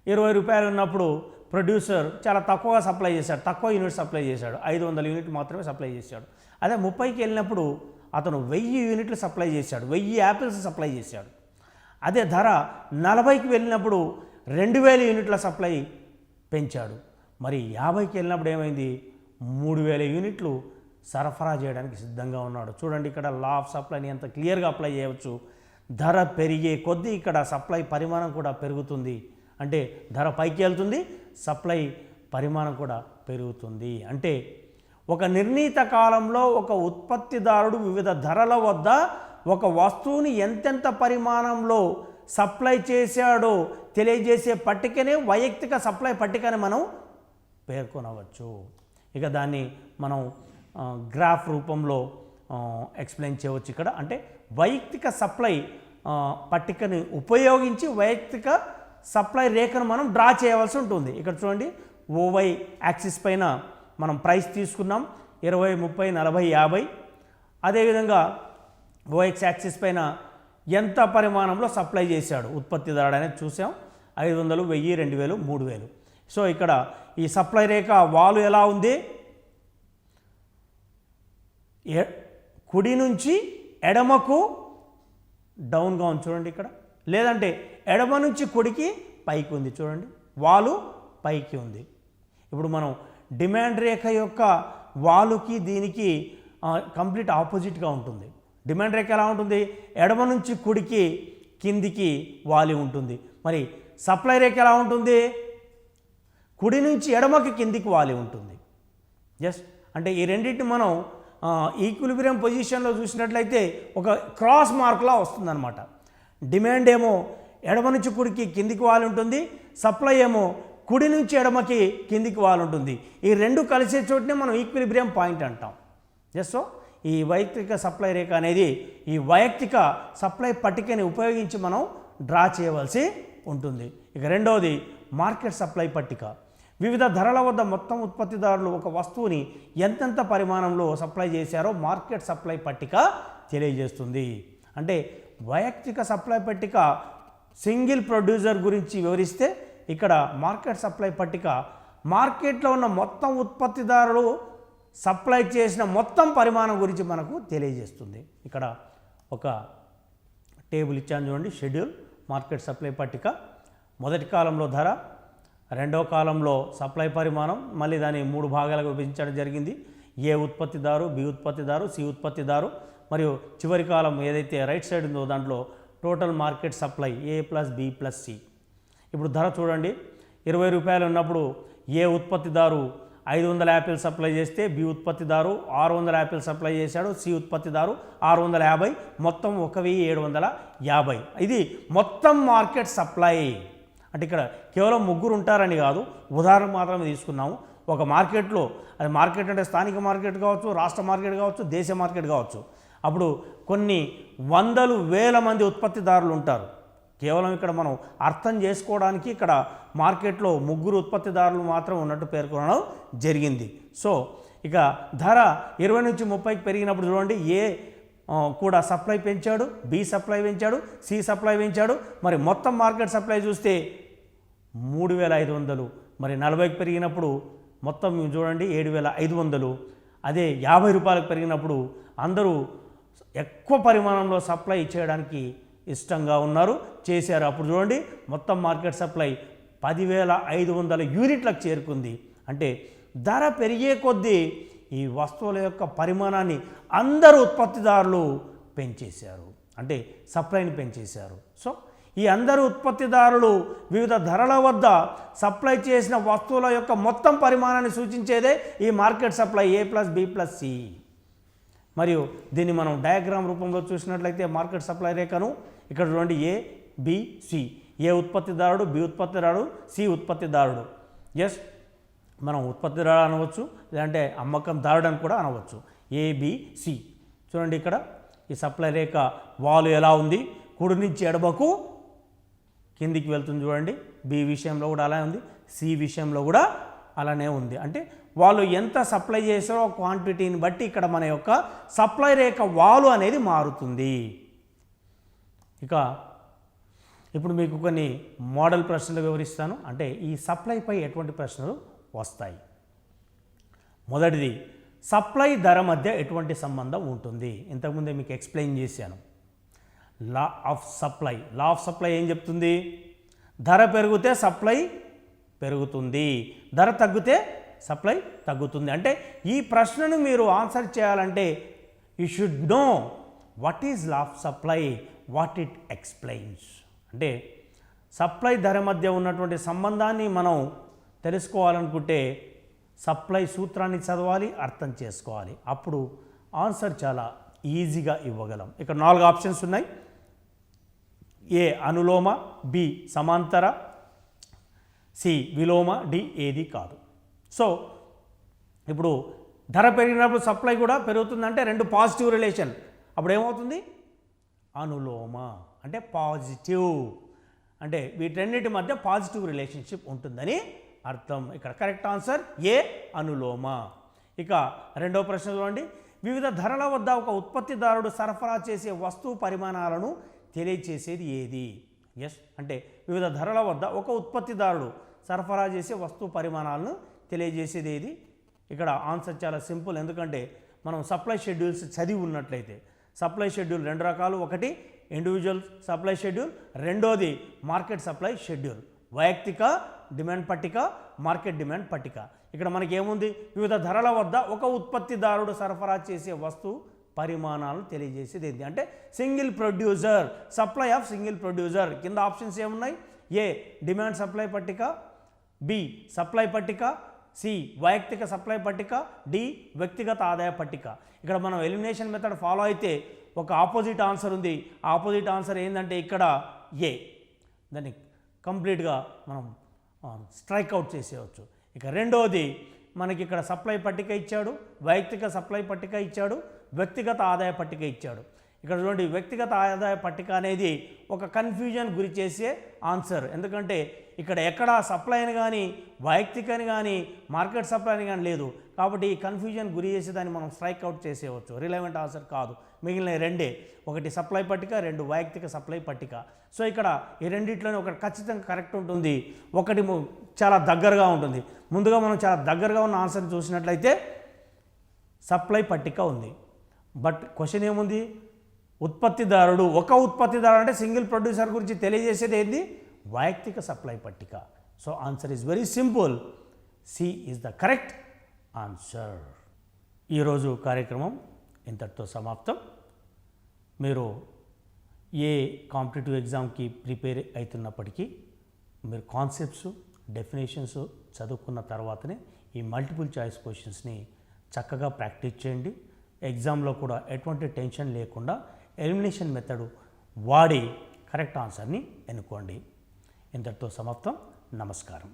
20 రూపాయలు ఉన్నప్పుడు ప్రొడ్యూసర్ చాలా తక్కువగా సప్లై చేశాడు, తక్కువ యూనిట్ సప్లై చేశాడు, 500 యూనిట్లు మాత్రమే సప్లై చేశాడు. అదే 30కి వెళ్ళినప్పుడు అతను 1000 యూనిట్లు సప్లై చేశాడు, 1000 యాపిల్స్ సప్లై చేశాడు. అదే ధర 40కి వెళ్ళినప్పుడు 2000 యూనిట్ల సప్లై పెంచాడు. మరి 50కి వెళ్ళినప్పుడు ఏమైంది, 3000 యూనిట్లు సరఫరా చేయడానికి సిద్ధంగా ఉన్నాడు. చూడండి, ఇక్కడ లా ఆఫ్ సప్లైని ఎంత క్లియర్గా అప్లై చేయవచ్చు. ధర పెరిగే కొద్దీ ఇక్కడ సప్లై పరిమాణం కూడా పెరుగుతుంది. అంటే ధర పైకి వెళ్తుంది, సప్లై పరిమాణం కూడా పెరుగుతుంది. అంటే ఒక నిర్ణీత కాలంలో ఒక ఉత్పత్తిదారుడు వివిధ ధరల వద్ద ఒక వస్తువుని ఎంతెంత పరిమాణంలో సప్లై చేశాడో తెలియజేసే పట్టికనే వైయక్తిక సప్లై పట్టికని మనం పేర్కొనవచ్చు. ఇక దాన్ని మనం గ్రాఫ్ రూపంలో ఎక్స్ప్లెయిన్ చేయవచ్చు. ఇక్కడ అంటే వైయక్తిక సప్లై పట్టికని ఉపయోగించి వైయక్తిక సప్లై రేఖను మనం డ్రా చేయవలసి ఉంటుంది. ఇక్కడ చూడండి, ఓవై యాక్సిస్ పైన మనం ప్రైస్ తీసుకున్నాం 20, 30, 40, 50. అదేవిధంగా ఓఎక్స్ యాక్సిస్ పైన ఎంత పరిమాణంలో సప్లై చేశాడు ఉత్పత్తిదారుడు అనేది చూసాం. 500, 1000, 2000, 3000. సో ఇక్కడ ఈ సప్లై రేఖ వాలు ఎలా ఉంది, కుడి నుంచి ఎడమకు డౌన్గా ఉంది చూడండి ఇక్కడ, లేదంటే ఎడమ నుంచి కుడికి పైకి ఉంది చూడండి, వాలు పైకి ఉంది. ఇప్పుడు మనం డిమాండ్ రేఖ యొక్క వాలుకి దీనికి కంప్లీట్ ఆపోజిట్గా ఉంటుంది. డిమాండ్ రేఖ ఎలా ఉంటుంది, ఎడమ నుంచి కుడికి కిందికి వాలి ఉంటుంది. మరి సప్లై రేఖ ఎలా ఉంటుంది, కుడి నుంచి ఎడమకి కిందికి వాలి ఉంటుంది. జస్ట్ అంటే ఈ రెండింటిని మనం ఈక్విలిబ్రియం పొజిషన్లో చూసినట్లయితే ఒక క్రాస్ మార్క్లా వస్తుందన్నమాట. డిమాండ్ ఏమో ఎడమ నుంచి కుడికి కిందికి వాలి ఉంటుంది, సప్లై ఏమో కుడి నుంచి ఎడమకి కిందికి వాలి ఉంటుంది. ఈ రెండు కలిసే చోటునే మనం ఈక్విలిబ్రియం పాయింట్ అంటాం. జస్ట్ సో ఈ వైయక్తిక సప్లై రేఖ అనేది ఈ వైయక్తిక సప్లై పట్టికని ఉపయోగించి మనం డ్రా చేయవలసి ఉంటుంది. ఇక రెండవది మార్కెట్ సప్లై పట్టిక. వివిధ ధరల వద్ద మొత్తం ఉత్పత్తిదారులు ఒక వస్తువుని ఎంతెంత పరిమాణంలో సప్లై చేశారో మార్కెట్ సప్లై పట్టిక తెలియజేస్తుంది. అంటే వైయక్తిక సప్లై పట్టిక సింగిల్ ప్రొడ్యూసర్ గురించి వివరిస్తే, ఇక్కడ మార్కెట్ సప్లై పట్టిక మార్కెట్లో ఉన్న మొత్తం ఉత్పత్తిదారులు సప్లై చేసిన మొత్తం పరిమాణం గురించి మనకు తెలియజేస్తుంది. ఇక్కడ ఒక టేబుల్ ఇచ్చాను చూడండి, షెడ్యూల్ మార్కెట్ సప్లై పట్టిక. మొదటి కాలంలో ధర, రెండవ కాలంలో సప్లై పరిమాణం, మళ్ళీ దాన్ని 3 భాగాలుగా విభజించడం జరిగింది. ఏ ఉత్పత్తిదారు, బి ఉత్పత్తిదారు, సి ఉత్పత్తిదారు, మరియు చివరి కాలం ఏదైతే రైట్ సైడ్ ఉందో దాంట్లో టోటల్ మార్కెట్ సప్లై ఏ ప్లస్ బి ప్లస్ సి. ఇప్పుడు ధర చూడండి, 20 రూపాయలు ఉన్నప్పుడు ఏ ఉత్పత్తిదారు 500 యాపిల్ సప్లై చేస్తే బి ఉత్పత్తిదారు 600 యాపిల్ సప్లై చేశాడు, సి ఉత్పత్తిదారు 650, మొత్తం 1750. ఇది మొత్తం మార్కెట్ సప్లై. అంటే ఇక్కడ కేవలం 3 ఉంటారని కాదు, ఉదాహరణ మాత్రమే తీసుకున్నాము. ఒక మార్కెట్లో, అది మార్కెట్ అంటే స్థానిక మార్కెట్ కావచ్చు, రాష్ట్ర మార్కెట్ కావచ్చు, దేశ మార్కెట్ కావచ్చు, అప్పుడు కొన్ని వందలు వేల మంది ఉత్పత్తిదారులు ఉంటారు. కేవలం ఇక్కడ మనం అర్థం చేసుకోవడానికి ఇక్కడ మార్కెట్లో 3 ఉత్పత్తిదారులు మాత్రం ఉన్నట్టు పేర్కొనడం జరిగింది. సో ఇక ధర 20 నుంచి 30కి పెరిగినప్పుడు చూడండి, ఏ కూడా సప్లై పెంచాడు, బి సప్లై పెంచాడు, సి సప్లై పెంచాడు. మరి మొత్తం మార్కెట్ సప్లై చూస్తే 3500, మరి 40కి పెరిగినప్పుడు మొత్తం చూడండి 7500. అదే 50 రూపాయలకు పెరిగినప్పుడు అందరూ ఎక్కువ పరిమాణంలో సప్లై చేయడానికి ఇష్టంగా ఉన్నారు, చేశారు. అప్పుడు చూడండి మొత్తం మార్కెట్ సప్లై 10,500 యూనిట్లకు చేరుకుంది. అంటే ధర పెరిగే కొద్దీ ఈ వస్తువుల యొక్క పరిమాణాన్ని అందరూ ఉత్పత్తిదారులు పెంచేశారు, అంటే సప్లైని పెంచేశారు. సో ఈ అందరూ ఉత్పత్తిదారులు వివిధ ధరల వద్ద సప్లై చేసిన వస్తువుల యొక్క మొత్తం పరిమాణాన్ని సూచించేదే ఈ మార్కెట్ సప్లై A+B+C. మరియు దీన్ని మనం డయాగ్రామ్ రూపంలో చూసినట్లయితే మార్కెట్ సప్లై రేఖను ఇక్కడ చూడండి A, B, C. ఏ ఉత్పత్తిదారుడు, బి ఉత్పత్తిదారుడు, సి ఉత్పత్తిదారుడు. ఎస్, మనం ఉత్పత్తిదారుడు అనవచ్చు, లేదంటే అమ్మకందారుడు అని కూడా అనవచ్చు. ABC. చూడండి ఇక్కడ ఈ సప్లై రేఖ వాలు ఎలా ఉంది, కుడి నుంచి ఎడమకు కిందికి వెళ్తుంది చూడండి. బి విషయంలో కూడా అలానే ఉంది, సి విషయంలో కూడా అలానే ఉంది. అంటే వాళ్ళు ఎంత సప్లై చేశారో క్వాంటిటీని బట్టి ఇక్కడ మన యొక్క సప్లై రేఖ వాలు అనేది మారుతుంది. ఇక ఇప్పుడు మీకు కొన్ని మోడల్ ప్రశ్నలు వివరిస్తాను. అంటే ఈ సప్లైపై ఎటువంటి ప్రశ్నలు వస్తాయి. మొదటిది, సప్లై ధర మధ్య ఎటువంటి సంబంధం ఉంటుంది? ఇంతకుముందే మీకు ఎక్స్ప్లెయిన్ చేశాను. Law of supply. Law of supply ఏం చెప్తుంది? ధర పెరిగితే సప్లై పెరుగుతుంది, ధర తగ్గితే సప్లై తగ్గుతుంది. అంటే ఈ ప్రశ్నను మీరు ఆన్సర్ చేయాలంటే you should know what is law of supply, what it explains. అంటే సప్లై ధర మధ్య ఉన్నటువంటి సంబంధాన్ని మనం తెలుసుకోవాలనుకుంటే సప్లై సూత్రాన్ని చదవాలి, అర్థం చేసుకోవాలి. అప్పుడు ఆన్సర్ చాలా ఈజీగా ఇవ్వగలం. ఇక్కడ 4 ఆప్షన్స్ ఉన్నాయి. ఏ అనులోమ, బి సమాంతర, సి విలోమ, డి ఏది కాదు. సో ఇప్పుడు ధర పెరిగినప్పుడు సప్లై కూడా పెరుగుతుందంటే 2 పాజిటివ్ రిలేషన్. అప్పుడు ఏమవుతుంది? అనులోమ అంటే పాజిటివ్, అంటే వీటన్నిటి మధ్య పాజిటివ్ రిలేషన్షిప్ ఉంటుందని అర్థం. ఇక్కడ కరెక్ట్ ఆన్సర్ ఏ అనులోమ. ఇక రెండవ ప్రశ్న చూడండి. వివిధ ధరల వద్ద ఒక ఉత్పత్తిదారుడు సరఫరా చేసే వస్తువు పరిమాణాలను తెలియచేసేది ఏది? ఎస్, అంటే వివిధ ధరల వద్ద ఒక ఉత్పత్తిదారుడు సరఫరా చేసే వస్తువు పరిమాణాలను తెలియజేసేది ఏది? ఇక్కడ ఆన్సర్ చాలా సింపుల్. ఎందుకంటే మనం సప్లై షెడ్యూల్స్ చదివి ఉన్నట్లయితే సప్లై షెడ్యూల్ 2 రకాలు. ఒకటి ఇండివిజువల్ సప్లై షెడ్యూల్, రెండోది మార్కెట్ సప్లై షెడ్యూల్. వైయక్తిక డిమాండ్ పట్టిక, మార్కెట్ డిమాండ్ పట్టిక. ఇక్కడ మనకి ఏముంది? వివిధ ధరల వద్ద ఒక ఉత్పత్తిదారుడు సరఫరా చేసే వస్తువు పరిమాణాలను తెలియజేసేది ఏంటి అంటే single producer, supply of single producer. కింద ఆప్షన్స్ ఏమున్నాయి? ఏ డిమాండ్ సప్లై పట్టిక, బి సప్లై పట్టిక, సి వైయక్తిక సప్లై పట్టిక, డి వ్యక్తిగత ఆదాయ పట్టిక. ఇక్కడ మనం ఎలిమినేషన్ మెథడ్ ఫాలో అయితే ఒక ఆపోజిట్ ఆన్సర్ ఉంది. ఆపోజిట్ ఆన్సర్ ఏంటంటే ఇక్కడ ఏ. దాన్ని కంప్లీట్గా మనం స్ట్రైక్ అవుట్ చేసేయచ్చు. ఇక రెండవది మనకి ఇక్కడ సప్లై పట్టిక ఇచ్చాడు, వైయక్తిక సప్లై పట్టిక ఇచ్చాడు, వ్యక్తిగత ఆదాయ పట్టిక ఇచ్చాడు. ఇక్కడ చూడండి, వ్యక్తిగత ఆదాయ పట్టిక అనేది ఒక కన్ఫ్యూజన్ గురి చేసే ఆన్సర్. ఎందుకంటే ఇక్కడ ఎక్కడ సప్లై అని కానీ వైయక్తిక అని కానీ మార్కెట్ సప్లై అని కానీ లేదు. కాబట్టి ఈ కన్ఫ్యూజన్ గురి చేసేదాన్ని మనం స్ట్రైక్ అవుట్ చేసేయవచ్చు. రిలవెంట్ ఆన్సర్ కాదు. మిగిలిన 2, ఒకటి సప్లై పట్టిక, 2 వైయక్తిక సప్లై పట్టిక. సో ఇక్కడ ఈ రెండిట్లోనే ఒకటి ఖచ్చితంగా కరెక్ట్ ఉంటుంది, ఒకటి చాలా దగ్గరగా ఉంటుంది. ముందుగా మనం చాలా దగ్గరగా ఉన్న ఆన్సర్ చూసినట్లయితే సప్లై పట్టిక ఉంది. బట్ క్వశ్చన్ ఏముంది? ఉత్పత్తిదారుడు, ఒక ఉత్పత్తిదారుడు అంటే సింగిల్ ప్రొడ్యూసర్ గురించి తెలియజేసేది ఏంది? వైయక్తిక సప్లై పట్టిక. So answer is very simple. C is the correct answer. ఈరోజు కార్యక్రమం ఇంతటితో సమాప్తం. మీరు ఏ కాంపిటేటివ్ ఎగ్జామ్కి ప్రిపేర్ అవుతున్నప్పటికీ మీరు కాన్సెప్ట్స్, డెఫినేషన్స్ చదువుకున్న తర్వాతనే ఈ మల్టిపుల్ చాయిస్ క్వశ్చన్స్ని చక్కగా ప్రాక్టీస్ చేయండి. ఎగ్జామ్లో కూడా ఎటువంటి టెన్షన్ లేకుండా ఎలిమినేషన్ మెథడ్ వాడి కరెక్ట్ ఆన్సర్ని ఎన్నుకోండి. ఇంతటితో సమాప్తం. నమస్కారం.